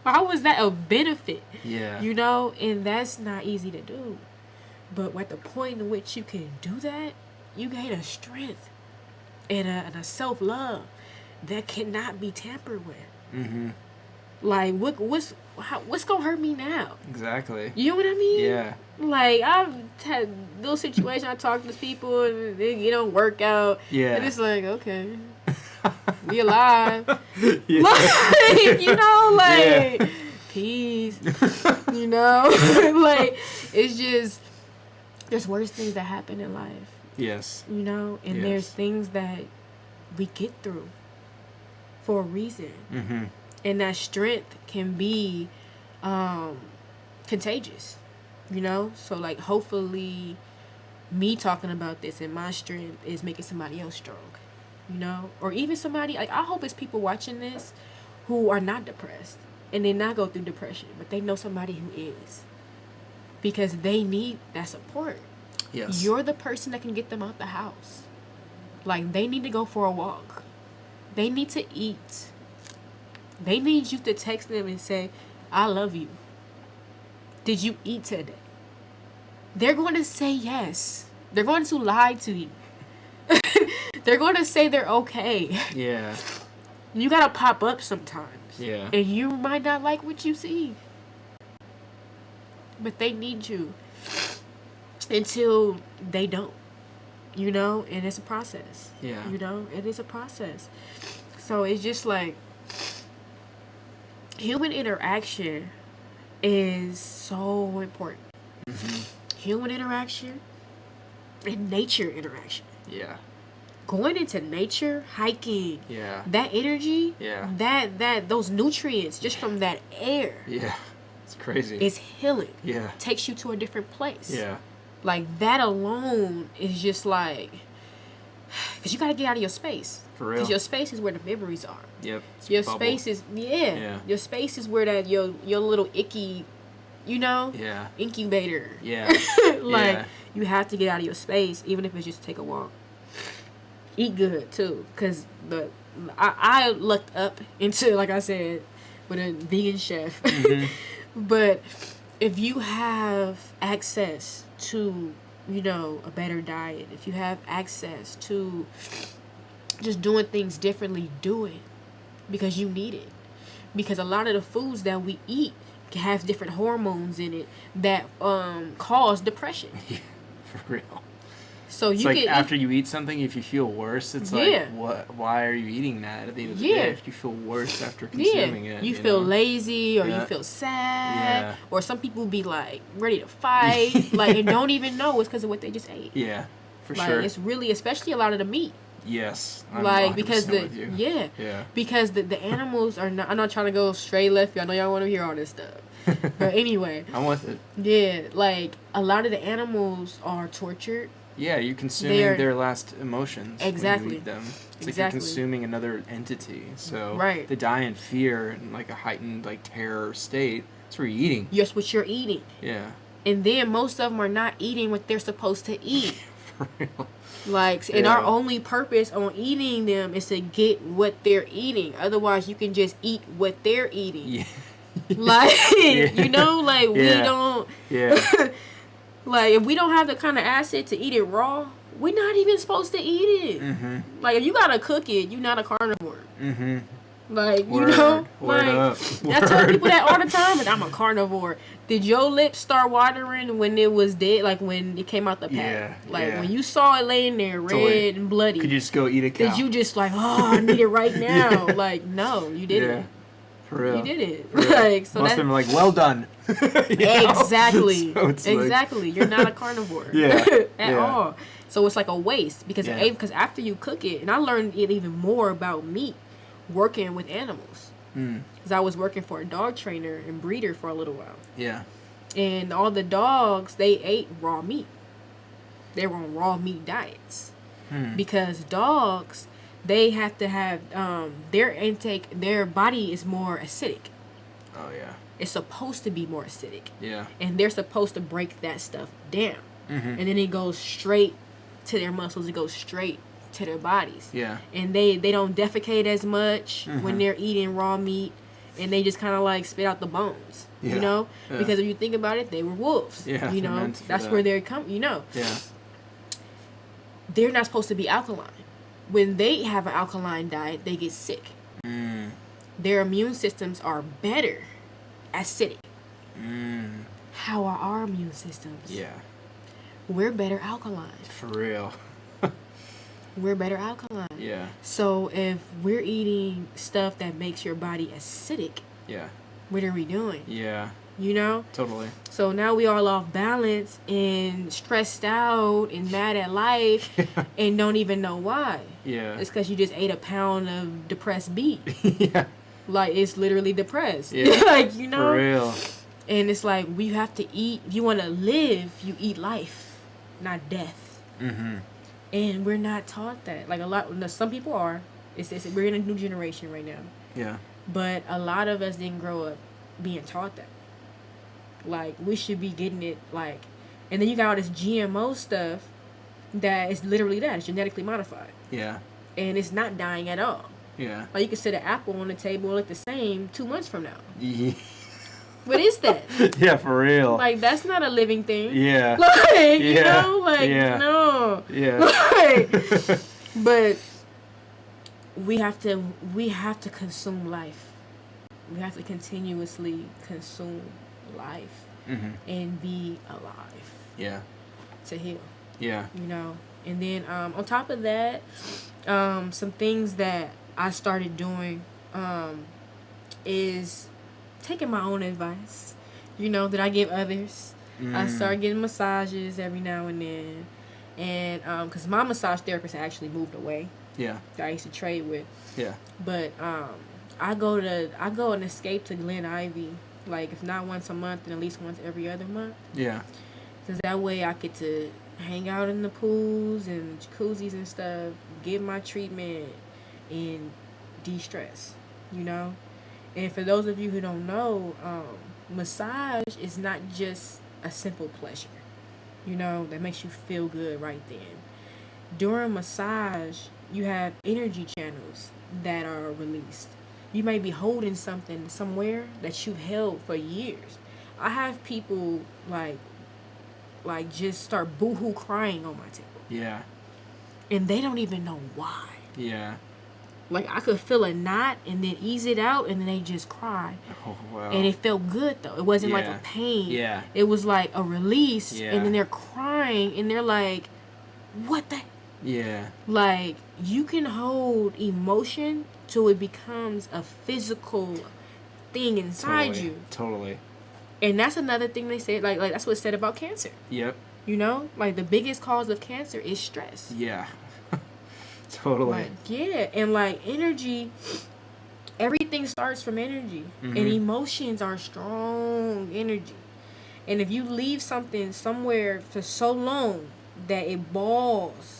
how was that a benefit? Yeah. You know, and that's not easy to do. But at the point in which you can do that, you gain a strength and a self-love that cannot be tampered with. Mm-hmm. Like, what's gonna hurt me now? Exactly. You know what I mean? Yeah. Like, I've had those situations, I talk to people and they don't work out. Yeah. And it's like, okay, we alive. Yeah. Like, you know, like, Yeah. peace. You know? Like, it's just, there's worse things that happen in life. Yes. You know? And Yes. there's things that we get through for a reason. Mm-hmm. And that strength can be contagious, you know? So, like, hopefully me talking about this and my strength is making somebody else strong, you know? Or even somebody, like, I hope it's people watching this who are not depressed and they not go through depression, but they know somebody who is, because they need that support. Yes. You're the person that can get them out the house. Like, they need to go for a walk. They need to eat. They need you to text them and say, I love you. Did you eat today? They're going to say yes. They're going to lie to you. They're going to say they're okay. Yeah. You got to pop up sometimes. Yeah. And you might not like what you see. But they need you until they don't. You know? And it's a process. Yeah. You know? It is a process. So it's just like human interaction is so important. Human interaction and nature interaction. Yeah. Going into nature, hiking, Yeah. that energy, Yeah. that those nutrients just from that air Yeah. It's crazy. is healing. Yeah. Takes you to a different place. Yeah. Like that alone is just like, because you got to get out of your space. For real. Because your space is where the memories are. Yep. Your Bubble. space is Yeah. Your space is where that your little icky, you know, Yeah. incubator. Yeah. Like Yeah. you have to get out of your space, even if it's just take a walk. Eat good too, cause I looked up into, like I said, with a vegan chef. But if you have access to, you know, a better diet, if you have access to just doing things differently, do it because you need it. Because a lot of the foods that we eat have different hormones in it that cause depression. For real. So It's you like get after you eat something, if you feel worse, it's Yeah. like, what? Why are you eating that at the end of the Yeah. day? If you feel worse after consuming it, you feel know? lazy or Yeah. you feel sad, Yeah. or some people be like ready to fight, like and don't even know it's because of what they just ate. Yeah, for Like sure. it's really, especially a lot of the meat, Yes. I'm like because 100% with you. yeah, because the animals are not. I'm not trying to go straight left. Y'all know y'all want to hear all this stuff, but anyway, I'm with it. yeah, like a lot of the animals are tortured. Yeah, you're consuming They're- their last emotions when Exactly. you eat them. It's like Exactly. you're consuming another entity. So Right. they die in fear and like a heightened like terror state. That's what you're eating. Yes, what you're eating, Yeah. and then most of them are not eating what they're supposed to eat. For real. Like, and our Yeah. only purpose on eating them is to get what they're eating. Otherwise, you can just eat what they're eating. Yeah. Like, Yeah. you know, like we Yeah. don't, Yeah. like if we don't have the kind of asset to eat it raw, we're not even supposed to eat it. Mhm. Like if you gotta cook it, you're not a carnivore. Mhm. Like Word. you know, Word like up. I tell Word. people that all the time, and I'm a carnivore. Did your lips start watering when it was dead? Like when it came out the pack? Yeah, Like yeah. when you saw it laying there, red Totally. and bloody. Could you just go eat a cow? Did you just like, oh, I need it right now? Yeah. Like, no, you didn't. Yeah. For real. You did it. For real. Like, so Most that of them are like, well done. You know? exactly, So it's like- exactly. You're not a carnivore. Yeah. At Yeah. all. So it's like a waste because Yeah. because after you cook it, and I learned it even more about meat working with animals. Mm. Because I was working for a dog trainer and breeder for a little while, Yeah. and all the dogs they ate raw meat. They were on raw meat diets. Hmm. Because dogs, they have to have their intake, their body is more acidic. Oh yeah. It's supposed to be more acidic, Yeah. and they're supposed to break that stuff down, Mhm. and then it goes straight to their muscles. It goes straight to their bodies, Yeah. and they don't defecate as much when Mhm. they're eating raw meat, and they just kind of like spit out the bones, Yeah. you know, Yeah. because if you think about it, they were wolves, Yeah, you they're know, meant for that's that. where they're you know. Yeah. They're not supposed to be alkaline. When they have an alkaline diet, they get sick. Mm. Their immune systems are better acidic. Mm. How are our immune systems? Yeah. We're better alkaline. For real. We're better alkaline. Yeah. So if we're eating stuff that makes your body acidic, Yeah. what are we doing? Yeah. You know? Totally. So now we all off balance and stressed out and mad at life and don't even know why. Yeah. It's because you just ate a pound of depressed beef. Yeah. Like, it's literally depressed. Yeah. Like, you know? For real. And it's like, we have to eat. If you want to live, you eat life, not death. Mm-hmm. And we're not taught that. Like, some people are. We're in a new generation right now. Yeah. But a lot of us didn't grow up being taught that. Like, we should be getting it, like... And then you got all this GMO stuff that is literally that. It's genetically modified. Yeah. And it's not dying at all. Yeah. Like, you could set an apple on the table and look the same 2 months from now. Yeah. What is that? Yeah, for real. Like, that's not a living thing. Yeah. Like, you Yeah. know? Like, Yeah. no. Yeah. Like, but we have to consume life. We have to continuously consume life and be alive. Yeah. To heal. Yeah. You know? And then on top of that, some things that I started doing is taking my own advice, you know, that I give others. I started getting massages every now and then. And because my massage therapist actually moved away. Yeah. That I used to trade with. Yeah. But I go and escape to Glen Ivy, like, if not once a month, then at least once every other month. Yeah. Because that way I get to hang out in the pools and jacuzzis and stuff, get my treatment, and de-stress, you know? And for those of you who don't know, massage is not just a simple pleasure, you know, that makes you feel good right then. During massage, you have energy channels that are released. You may be holding something somewhere that you've held for years. I have people like just start boohoo crying on my table. Yeah. And they don't even know why. Yeah. Like, I could feel a knot and then ease it out and then they just cry. Oh, wow. And it felt good though. It wasn't like a pain. Yeah. It was like a release. Yeah. And then they're crying and they're like, what the? Yeah. Like, you can hold emotion till it becomes a physical thing inside you. Totally. And that's another thing they say, like that's what's said about cancer. Yep. You know? Like, the biggest cause of cancer is stress. Yeah. Totally. Like, yeah. And, like, energy, everything starts from energy. And emotions are strong energy. And if you leave something somewhere for so long that it balls,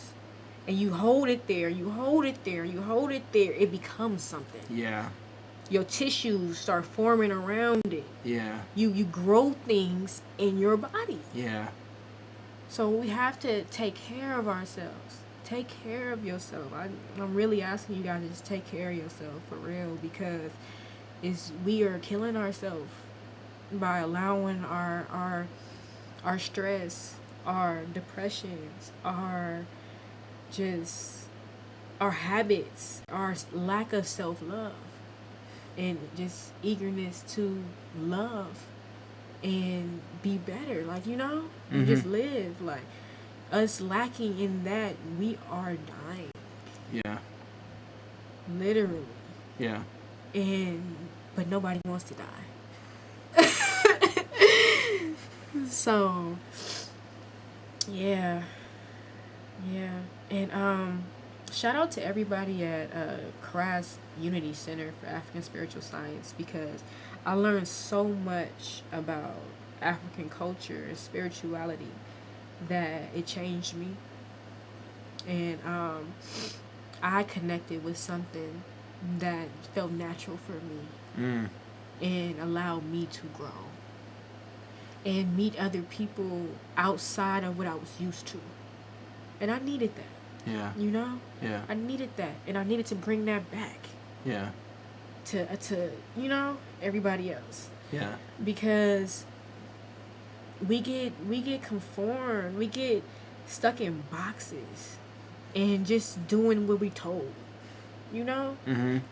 and you hold it there, it becomes something. Yeah. Your tissues start forming around it. Yeah. You grow things in your body. Yeah. So we have to take care of ourselves. Take care of yourself. I'm really asking you guys to just take care of yourself for real, because we are killing ourselves by allowing our stress, our depressions, our habits, our lack of self-love, and just eagerness to love and be better, like, you know, and just live. Like, us lacking in that, we are dying. Yeah. Literally. Yeah. But nobody wants to die. So, yeah. And shout out to everybody at Crass Unity Center for African Spiritual Science, because I learned so much about African culture and spirituality that it changed me. And I connected with something that felt natural for me and allowed me to grow and meet other people outside of what I was used to. And I needed that. Yeah. You know? Yeah. I needed that. And I needed to bring that back. Yeah. To you know, everybody else. Yeah. Because we get conformed. We get stuck in boxes and just doing what we told. You know?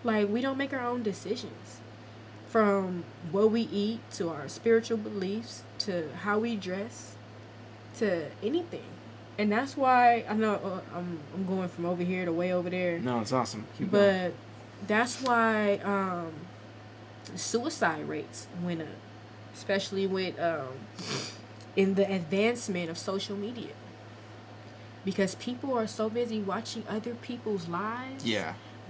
Like, we don't make our own decisions. From what we eat, to our spiritual beliefs, to how we dress, to anything. And that's why, I know I'm going from over here to way over there. No, it's awesome. Keep going. But that's why suicide rates went up, especially with in the advancement of social media. Because people are so busy watching other people's lives,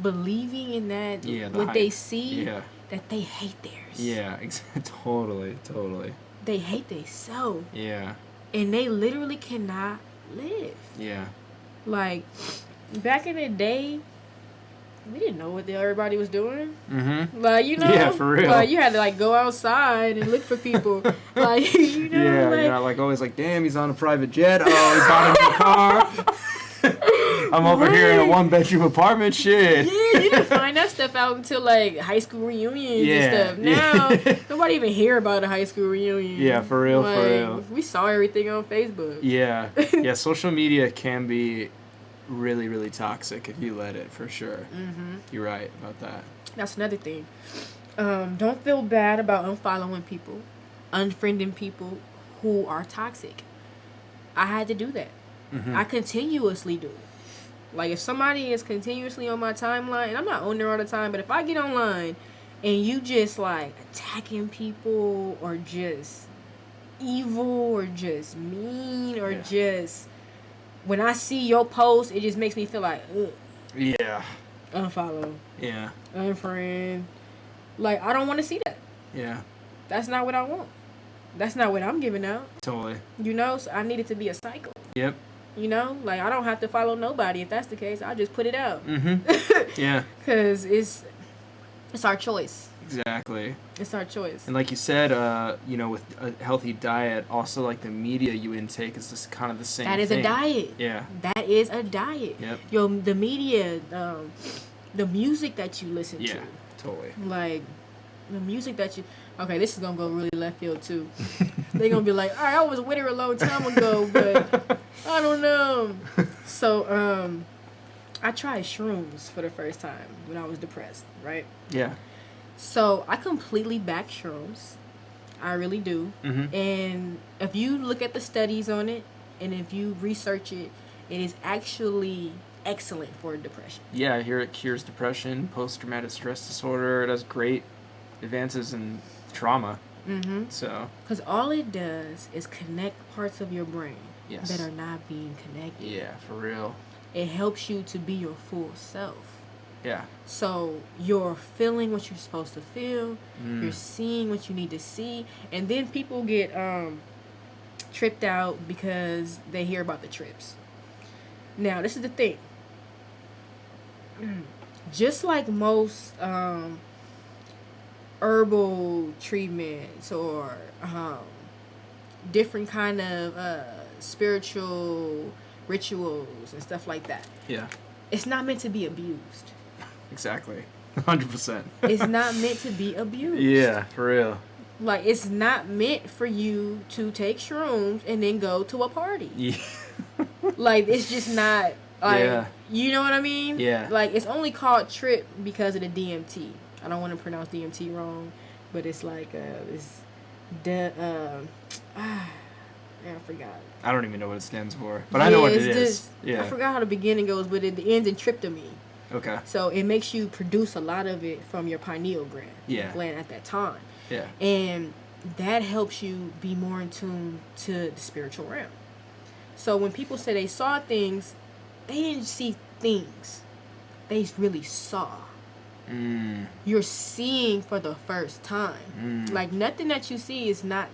believing in that what they see, that they hate theirs. Yeah, totally. They hate themselves. Yeah. And they literally cannot live. Yeah. Like, back in the day, we didn't know what everybody was doing. Like, you know, yeah, for real. Like, you had to, like, go outside and look for people. Like, you know, like, you're not like always like, damn, he's on a private jet. Oh, he bought a new car. I'm over here in a 1-bedroom apartment. Shit. Yeah, you didn't find that stuff out until like high school reunions and stuff. Now nobody even hear about a high school reunion. Yeah, for real, like, for real. We saw everything on Facebook. Yeah, yeah. Social media can be really, really toxic if you let it, for sure. Mm-hmm. You're right about that. That's another thing. Don't feel bad about unfollowing people, unfriending people who are toxic. I had to do that. Mm-hmm. I continuously do it. Like, if somebody is continuously on my timeline, and I'm not on there all the time, but if I get online and you just, like, attacking people or just evil or just mean or just... When I see your post, it just makes me feel like, ugh. Yeah. Unfollow. Yeah. Unfriend. Like, I don't want to see that. Yeah. That's not what I want. That's not what I'm giving out. Totally. You know, so I need it to be a cycle. Yep. You know, like, I don't have to follow nobody. If that's the case, I'll just put it out. Mm-hmm. Yeah. Because it's our choice. Exactly. It's our choice. And like you said, you know, with a healthy diet, also like the media you intake is just kind of the same thing. That is a diet. Yeah. That is a diet. Yep. The media, the music that you listen to. Yeah, totally. Like, the music that you... Okay, this is going to go really left field, too. They're going to be like, all right, I was with her a long time ago, but I don't know. So, I tried Shrooms for the first time when I was depressed, right? Yeah. So, I completely back Shrooms. I really do. Mm-hmm. And if you look at the studies on it, and if you research it, it is actually excellent for depression. Yeah, I hear it cures depression, post-traumatic stress disorder. It has great advances in trauma. Mm-hmm. So, because all it does is connect parts of your brain that are not being connected. Yeah, for real. It helps you to be your full self. Yeah. So you're feeling what you're supposed to feel. You're seeing what you need to see, and then people get tripped out because they hear about the trips. Now, this is the thing. Just like most herbal treatments or different kind of spiritual rituals and stuff like that. Yeah. It's not meant to be abused. Exactly. 100%. It's not meant to be abused. Yeah, for real. Like, it's not meant for you to take shrooms and then go to a party. Yeah. Like, it's just not, like, you know what I mean? Yeah. Like, it's only called trip because of the DMT. I don't want to pronounce DMT wrong, but it's like, I forgot. I don't even know what it stands for, but I know what it is. I forgot how the beginning goes, but it ends in tryptamine. Okay. So it makes you produce a lot of it from your pineal gland at that time. Yeah. And that helps you be more in tune to the spiritual realm. So when people say they saw things, they didn't see things. They really saw. You're seeing for the first time. Like, nothing that you see is not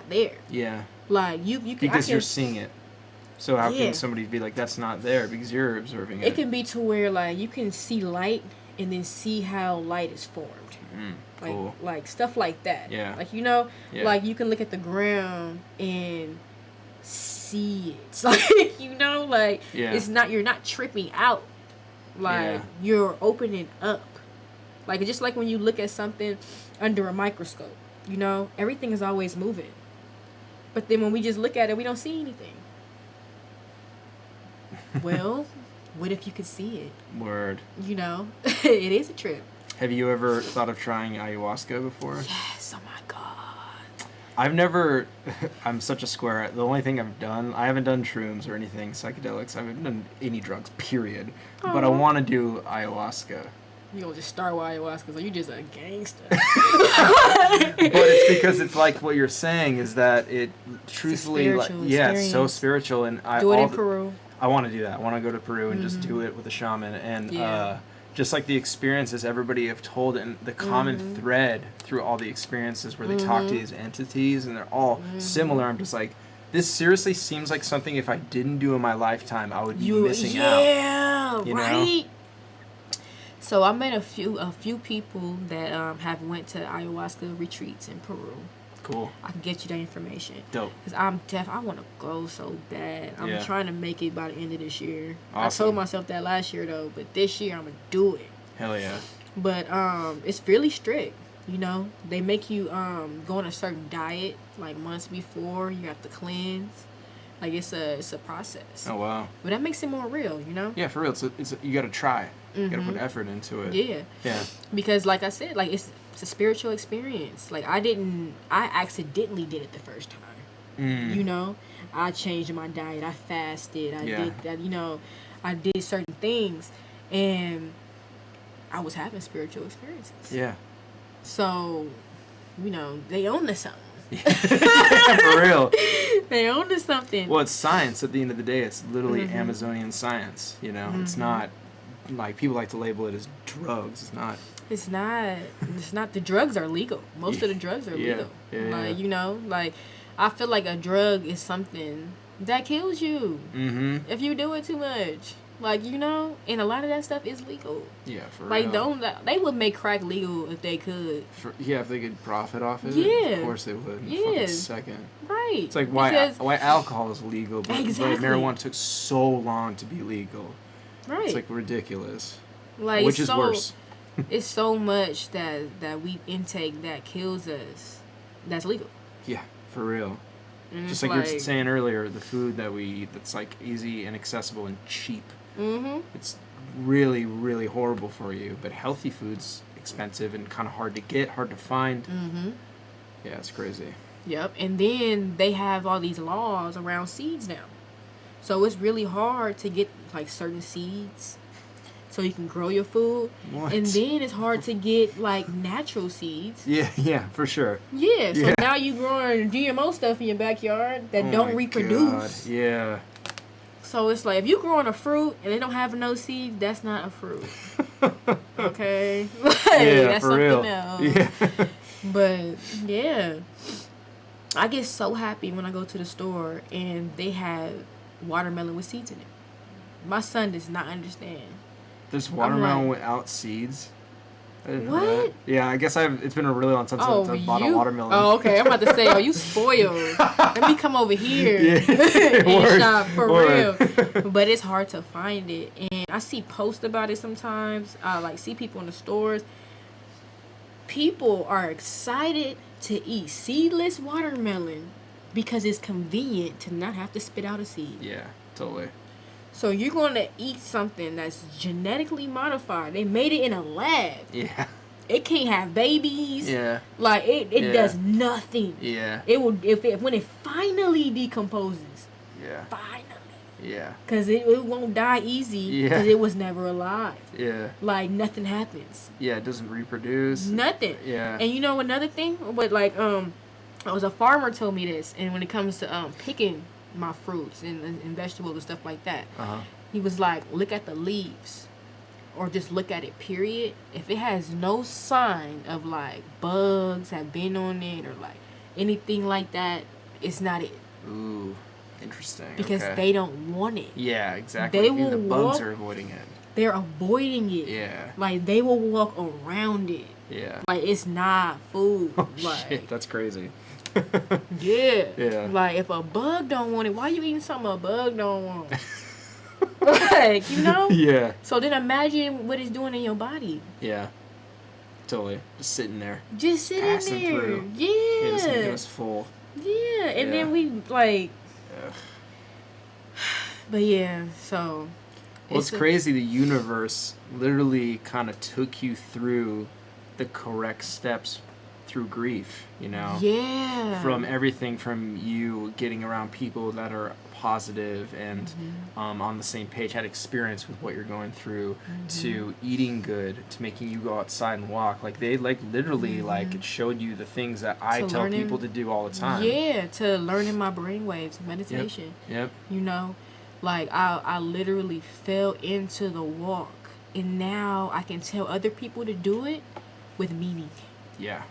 there. Yeah. Like, you can... Because you're seeing it. So how can somebody be like, that's not there? Because you're observing it. It can be to where, like, you can see light and then see how light is formed. Cool. Like stuff like that. Yeah. Like, you know, like, you can look at the ground and see it. It's like, you know, like, it's not... You're not tripping out. Like, you're opening up. Like, just like when you look at something under a microscope, you know, everything is always moving. But then when we just look at it, we don't see anything. Well, what if you could see it? Word. You know, it is a trip. Have you ever thought of trying ayahuasca before? Yes, oh my God. I've never, I'm such a square. The only thing I've done, I haven't done shrooms or anything, psychedelics. I haven't done any drugs, period. Aww. But I want to do ayahuasca. You gonna just start with ayahuasca, so you just a gangster. But it's because it's like what you're saying is that it truthfully, like, it's so spiritual, and do it in Peru. I want to do that. I want to go to Peru and just do it with a shaman, and just like the experiences everybody have told, and the common thread through all the experiences where they talk to these entities, and they're all similar. I'm just like, this seriously seems like something if I didn't do in my lifetime, I would be missing out. Yeah, you right. Know? So I met a few people that have went to ayahuasca retreats in Peru. Cool. I can get you that information. Dope. Because I want to go so bad. I'm Yeah. trying to make it by the end of this year. Awesome. I told myself that last year, though. But this year, I'm going to do it. Hell yeah. But it's really strict. You know, they make you go on a certain diet like months before. You have to cleanse. Like it's a process. Oh wow. But that makes it more real, you know? Yeah, for real. It's you got to try. You got to put effort into it. Yeah. Yeah. Because like I said, like it's a spiritual experience. Like I accidentally did it the first time. You know, I changed my diet. I fasted. I did that. You know, I did certain things, and I was having spiritual experiences. Yeah. So, you know, they own to something. For real. They own to something. Well, it's science at the end of the day. It's literally Amazonian science, you know? It's not, like, people like to label it as drugs. It's not. It's not. The drugs are legal. Most of the drugs are legal. Yeah, like, you know, like, I feel like a drug is something that kills you. If you do it too much. Like, you know, and a lot of that stuff is legal. Yeah, for like, real. They would make crack legal if they could. If they could profit off of it, Yeah. of course they would. In a Yeah. fucking second. Right. It's like why alcohol is legal, but Exactly. marijuana took so long to be legal. Right. It's like ridiculous. Like, Which is worse. It's so much that we intake that kills us. That's legal. Yeah, for real. And Just it's like you were saying earlier, the food that we eat that's like easy and accessible and cheap. It's really, really horrible for you. But healthy food's expensive and kind of hard to get, hard to find. Yeah, it's crazy. Yep. And then they have all these laws around seeds now. So it's really hard to get like certain seeds so you can grow your food. What? And then it's hard to get like natural seeds. Yeah, for sure. Yeah. So Yeah. now you growing GMO stuff in your backyard that Oh don't my reproduce. God. Yeah. So it's like if you growing a fruit and they don't have no seeds, that's not a fruit. Okay. Like, Yeah, that's for something real. else. Yeah. But yeah, I get so happy when I go to the store and they have watermelon with seeds in it. My son does not understand. There's watermelon like, without seeds. I didn't know What? that. Yeah, I guess it's been a really long time since I bought a watermelon. Oh, okay. I'm about to say, you spoiled. Let me come over here and Word. shop for Word. real. But it's hard to find it, and I see posts about it sometimes. I like see people in the stores. People are excited to eat seedless watermelon because it's convenient to not have to spit out a seed. Yeah, totally. So you're going to eat something that's genetically modified. They made it in a lab. Yeah. It can't have babies. Yeah. Like it Yeah. does nothing. Yeah. It will when it finally decomposes. Yeah. Finally. Yeah. Cause it won't die easy. Yeah. Cause it was never alive. Yeah. Like nothing happens. Yeah, it doesn't reproduce. Nothing. Yeah. And you know another thing, but like I was a farmer told me this, and when it comes to picking my fruits and vegetables and stuff like that, he was like, look at the leaves, or just look at it. Period. If it has no sign of like bugs have been on it or like anything like that, it's not it. Ooh, interesting. Because okay. they don't want it. Yeah, exactly. They Even the will bugs walk- are avoiding it. They're avoiding it. Yeah. Like they will walk around it. Yeah. Like it's not food. Oh, like shit, that's crazy. yeah. Yeah. Like if a bug don't want it, why you eating something a bug don't want? Like, you know? Yeah. So then imagine what it's doing in your body. Yeah. Totally. Just sitting there. Just sitting Passing there. through. Yeah. Yeah, just making us full. Yeah. And Yeah. then we like Ugh. but yeah, so Well, it's crazy. The universe literally kind of took you through the correct steps through grief, you know? Yeah. From everything from you getting around people that are positive and on the same page, had experience with what you're going through, to eating good, to making you go outside and walk. Like they literally like it showed you the things that I To tell learning- people to do all the time. Yeah, to learning my brainwaves, meditation. Yep. You know, like I literally fell into the walk, and now I can tell other people to do it with meaning Yeah.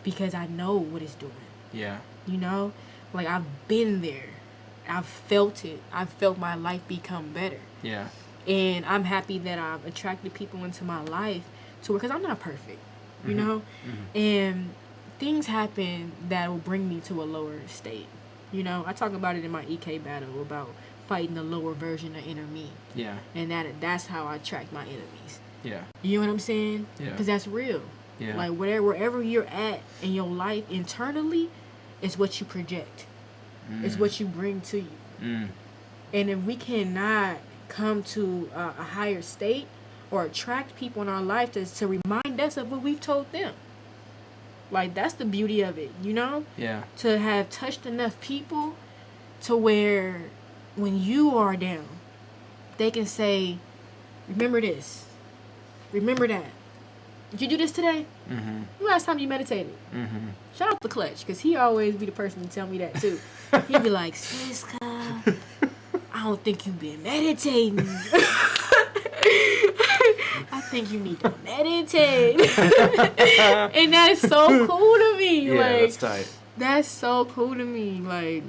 because I know what it's doing. Yeah. You know, like I've been there, I've felt it. I've felt my life become better, Yeah. and I'm happy that I've attracted people into my life to because I'm not perfect, you know, and things happen that will bring me to a lower state. You know, I talk about it in my EK battle about fighting the lower version of inner me. Yeah. And that's how I track my enemies. Yeah. You know what I'm saying? Yeah. Because that's real. Yeah. Like wherever you're at in your life internally, is what you project. It's what you bring to you. And if we cannot come to a higher state or attract people in our life to remind us of what we've told them. Like, that's the beauty of it, you know? Yeah. To have touched enough people to where when you are down, they can say, remember this. Remember that. Did you do this today? When last time you meditated? Shout out to Clutch, because he always be the person to tell me that, too. He'd be like, Siska, I don't think you've been meditating. I think you need to meditate. And that's so cool to me. Yeah, like, that's tight. That's so cool to me. Like,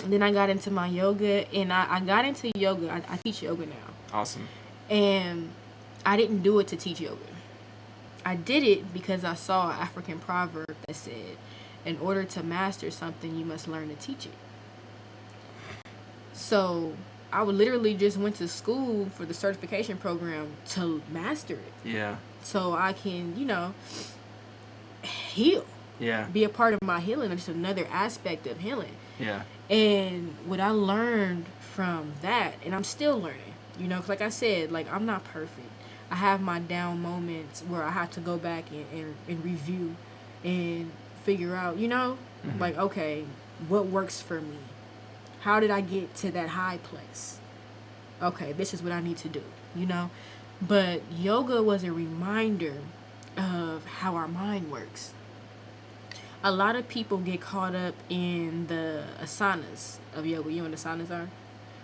then I got into my yoga, and I got into yoga. I teach yoga now. Awesome. And I didn't do it to teach yoga. I did it because I saw an African proverb that said, in order to master something, you must learn to teach it. So I would literally just went to school for the certification program to master it. Yeah. So I can, you know, heal. Yeah. Be a part of my healing. It's another aspect of healing. Yeah. And what I learned from that, and I'm still learning, you know, 'cause like I said, like, I'm not perfect. I have my down moments where I have to go back and review and figure out, you know, like, okay, what works for me? How did I get to that high place? Okay, this is what I need to do, you know? But yoga was a reminder of how our mind works. A lot of people get caught up in the asanas of yoga. You know what asanas are?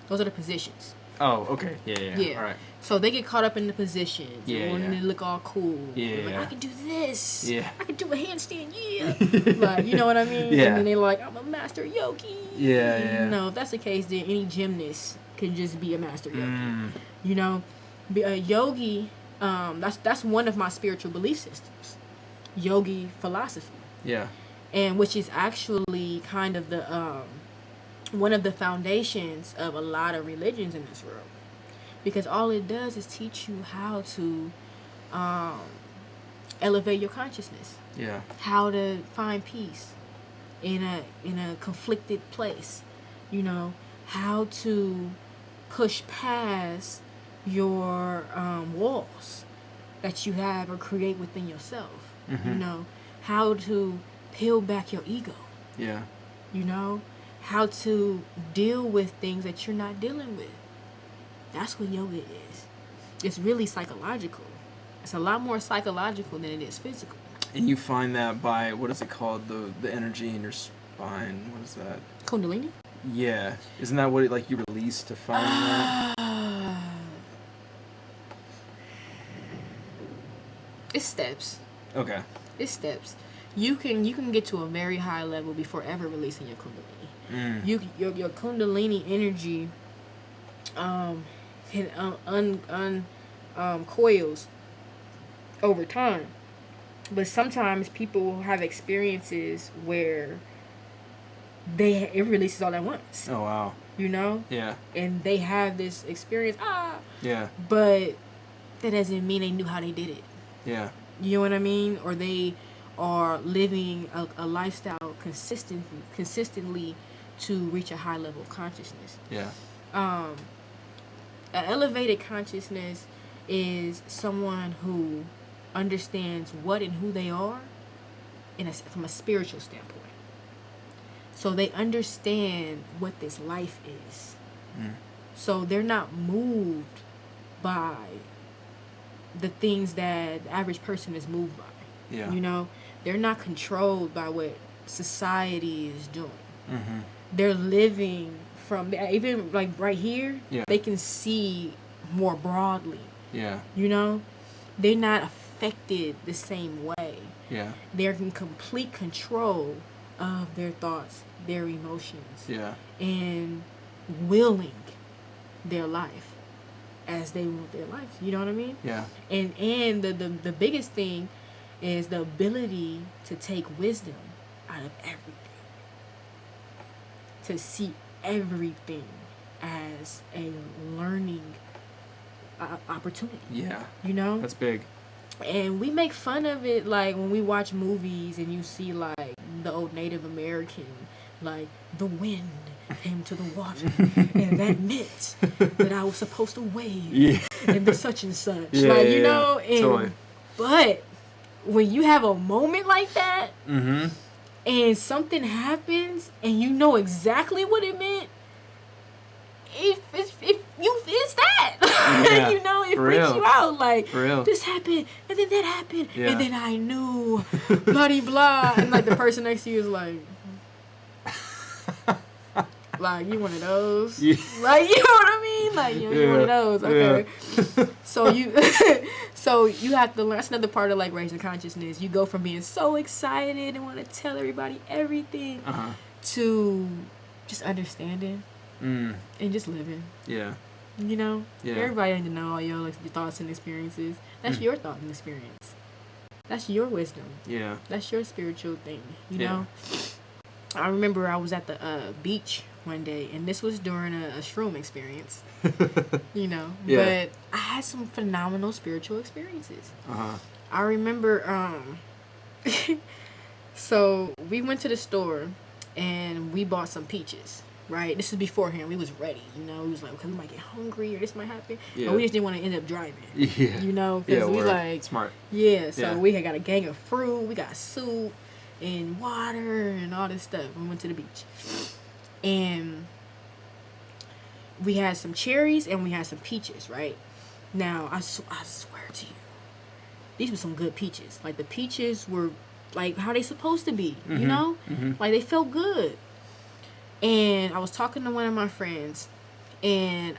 Those are the positions. Oh, okay. Yeah. All right. So they get caught up in the positions. Yeah, wanting yeah. to look all cool. Yeah. Like, I can do this. Yeah. I can do a handstand. Yeah. Like, you know what I mean? Yeah. And then they're like, I'm a master yogi. Yeah. You know, if that's the case, then any gymnast can just be a master yogi. You know, a yogi, that's one of my spiritual belief systems. Yogi philosophy. Yeah. And which is actually kind of the one of the foundations of a lot of religions in this world, because all it does is teach you how to elevate your consciousness. Yeah. How to find peace in a conflicted place. You know, how to push past your walls that you have or create within yourself. You know, how to peel back your ego. Yeah. You know, how to deal with things that you're not dealing with. That's what yoga is. It's really psychological. It's a lot more psychological than it is physical. And you find that by, what is it called? The energy in your spine. What is that? Kundalini? Yeah. Isn't that what like you release to find that? It's steps. Okay. It's steps. You can get to a very high level before ever releasing your kundalini. Your kundalini energy can coils over time. But sometimes people have experiences where it releases all at once. Oh wow. You know? Yeah. And they have this experience. Yeah. But that doesn't mean they knew how they did it. Yeah. You know what I mean? Or they are living a lifestyle consistently to reach a high level of consciousness. Yeah. An elevated consciousness is someone who understands what and who they are from a spiritual standpoint. So they understand what this life is. So they're not moved by the things that the average person is moved by. Yeah. You know, they're not controlled by what society is doing. They're living from, even like right here, they can see more broadly. Yeah. You know, they're not affected the same way. Yeah. They're in complete control of their thoughts, their emotions. Yeah. And willing their life as they want their life. You know what I mean? Yeah. And the biggest thing is the ability to take wisdom out of everything. To see everything as a learning opportunity. Yeah. You know? That's big. And we make fun of it, like, when we watch movies and you see, like, the old Native American, like, the wind came to the water, and that meant that I was supposed to wave, and the such and such. Yeah, like, yeah, you know? yeah. And, Totally. but when you have a moment like that, Mm-hmm. and something happens, and you know exactly what it meant, it's that. Yeah, you know, it for freaks real. you out. Like, For real. this happened, and then that happened, Yeah. and then I knew, blah de blah, and like the person next to you is like, like, you one of those? Yeah. Like, you know what I mean? Like, you one of those. Okay. Yeah. So you have to learn. That's another part of, like, raising consciousness. You go from being so excited and want to tell everybody everything to just understanding and just living. Yeah. You know? Yeah. Everybody need to know all your, like, your thoughts and experiences. That's your thought and experience. That's your wisdom. Yeah. That's your spiritual thing. You Yeah. know? I remember I was at the beach one day, and this was during a shroom experience. You know? Yeah. But I had some phenomenal spiritual experiences. Uh-huh. I remember, so we went to the store, and we bought some peaches. Right, this is beforehand. We was ready, you know. We was like, okay, we might get hungry or this might happen, Yeah. but we just didn't want to end up driving. Yeah. You know, because Yeah, we word. like Smart. yeah. So Yeah. we had got a gang of fruit, we got soup and water and all this stuff. We went to the beach, and we had some cherries and we had some peaches. Right now, I swear to you, these were some good peaches. Like, the peaches were like how they supposed to be. You know, like, they felt good. And I was talking to one of my friends, and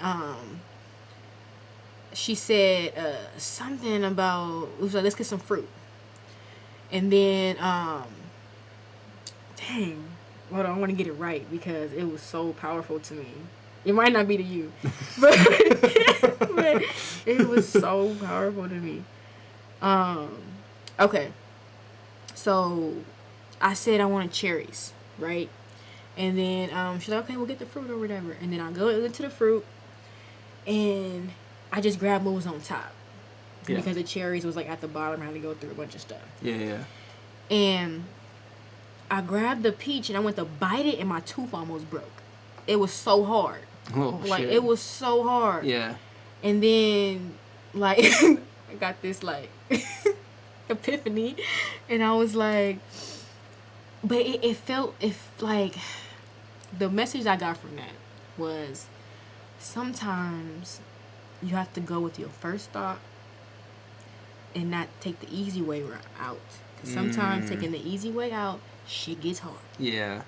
she said something about, it was like, let's get some fruit. And then, dang, hold on, I want to get it right because it was so powerful to me. It might not be to you, but it was so powerful to me. Okay, so I said I wanted cherries, right? And then she's like, okay, we'll get the fruit or whatever. And then I go into the fruit, and I just grabbed what was on top. Yeah. Because the cherries was, like, at the bottom. I had to go through a bunch of stuff. Yeah, yeah. And I grabbed the peach, and I went to bite it, and my tooth almost broke. It was so hard. Oh, like, shit. it was so hard. Yeah. And then, like, I got this, like, epiphany. And I was like, but it felt, like, the message I got from that was, sometimes you have to go with your first thought and not take the easy way out. Because sometimes taking the easy way out, shit gets hard. Yeah.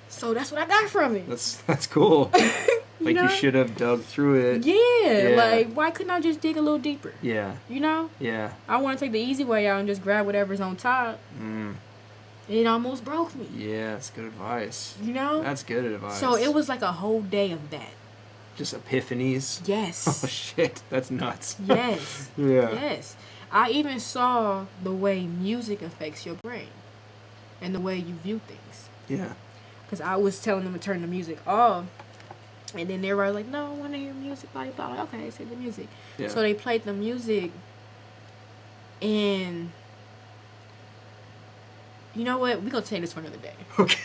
So that's what I got from it. That's cool. Like, know? you should have dug through it. Yeah, Yeah. like, why couldn't I just dig a little deeper? Yeah. You know? Yeah. I want to take the easy way out and just grab whatever's on top. It almost broke me. Yeah, that's good advice. You know? That's good advice. So it was like a whole day of that. Just epiphanies. Yes. Oh, shit. That's nuts. Yes. Yeah. Yes. I even saw the way music affects your brain and the way you view things. Yeah. Because I was telling them to turn the music off. And then they were like, no, I want to hear music, blah, blah, blah. Okay, say the music. Yeah. So they played the music. And you know what? We're going to take this for another day. Okay.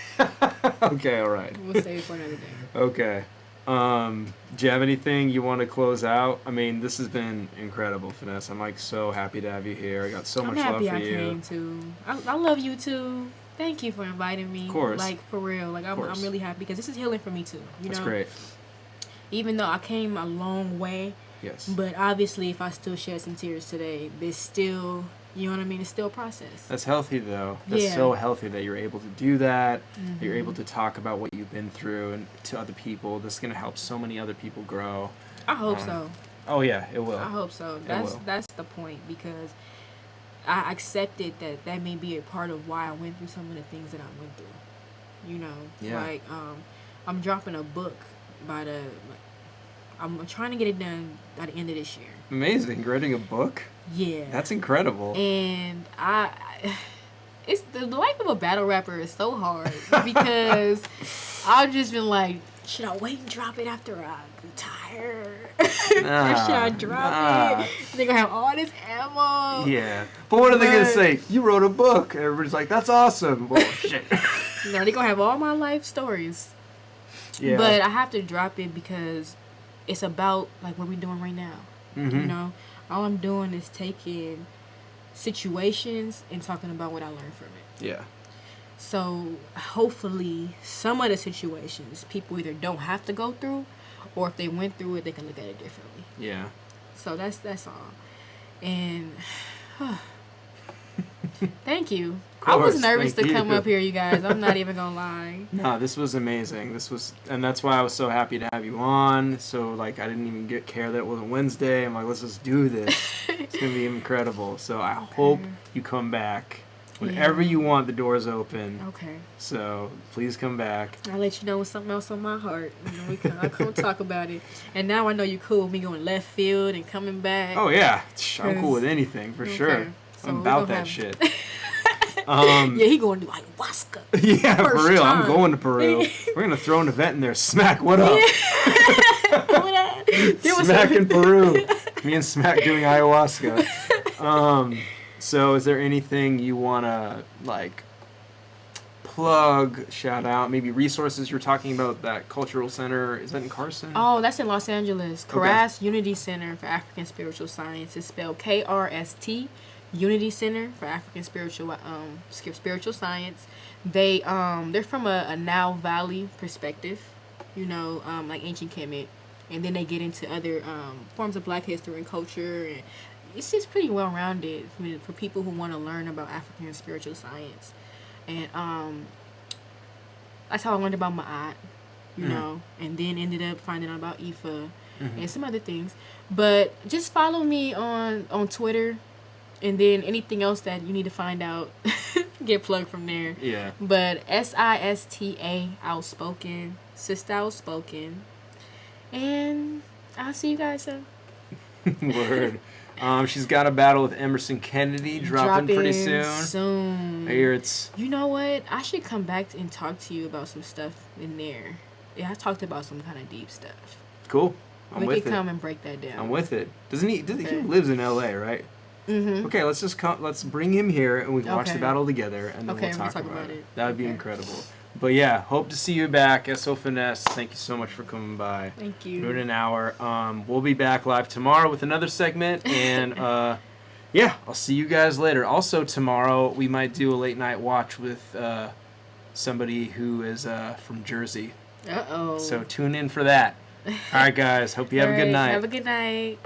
Okay, all right. We'll save it for another day. Okay. Do you have anything you want to close out? I mean, this has been incredible, Finesse. I'm, like, so happy to have you here. I got so much love for I'm happy you. I came too. I love you too. Thank you for inviting me. Of course. Like, for real. Like, I'm really happy because this is healing for me too. You That's know? great. Even though I came a long way, Yes. but obviously if I still shed some tears today, there's still, you know what I mean? It's still a process. That's healthy, though. That's Yeah. so healthy that you're able to do that, that you're able to talk about what you've been through and to other people. This is going to help so many other people grow. I hope so. Oh, yeah, it will. I hope so. will. That's the point, because I accepted that may be a part of why I went through some of the things that I went through. You know, Yeah. like I'm dropping a book by the I'm trying to get it done by the end of this year. Amazing. Writing a book? Yeah. That's incredible. And it's the life of a battle rapper is so hard because I've just been like, should I wait and drop it after I retire? Or should I drop it? They're gonna have all this ammo. Yeah. But what are they gonna say? You wrote a book. And everybody's like, that's awesome. Well, shit. No, they're gonna have all my life stories. Yeah. But I have to drop it because it's about like what we're doing right now. Mm-hmm. You know, all I'm doing is taking situations and talking about what I learned from it. Yeah. So hopefully some of the situations people either don't have to go through, or if they went through it, they can look at it differently. Yeah. So that's all. And thank you. I was nervous to come up here, you guys. I'm not even gonna lie. No, this was amazing. And that's why I was so happy to have you on. So like, I didn't even care that it wasn't Wednesday. I'm like, let's just do this. It's gonna be incredible. So I hope you come back whenever you want. The door's open. Okay. So please come back. I'll let you know what's something else on my heart. You know, I'll come talk about it. And now I know you're cool with me going left field and coming back. Oh yeah, I'm cool with anything for sure. So I'm about that shit. Yeah, he going to ayahuasca. Yeah, for real. time. I'm going to Peru. We're gonna throw an event in there. Smack, what up? Smack in Peru. Me and Smack doing ayahuasca. So is there anything you wanna like plug, shout out, maybe resources? You're talking about that cultural center. Is that in Carson? Oh, that's in Los Angeles. KRST Unity Center for African Spiritual Science. It's spelled KRST. Unity Center for African Spiritual Science. They're from a Nile Valley perspective, you know, like ancient Kemet, and then they get into other forms of Black history and culture, and it's just pretty well rounded for people who want to learn about African spiritual science. And that's how I learned about Ma'at, you know, and then ended up finding out about Ifa and some other things. But just follow me on Twitter. And then anything else that you need to find out, get plugged from there. Yeah. But SISTA Outspoken, SISTAR Outspoken. And I'll see you guys soon. Word. She's got a battle with Emerson Kennedy dropping pretty soon. I hear it's... You know what? I should come back and talk to you about some stuff in there. Yeah, I talked about some kind of deep stuff. Cool. I'm with it. We can come and break that down. I'm with it. He lives in LA, right? Mm-hmm. Okay, let's bring him here and we can watch the battle together and then we'll talk about it. That would be incredible. But yeah, hope to see you back. SO Finesse, thank you so much for coming by. Thank you. Doing an hour. We'll be back live tomorrow with another segment, and yeah, I'll see you guys later. Also tomorrow we might do a late night watch with somebody who is from Jersey. Uh-oh. So tune in for that. All right, guys. Hope you have a good night. Have a good night.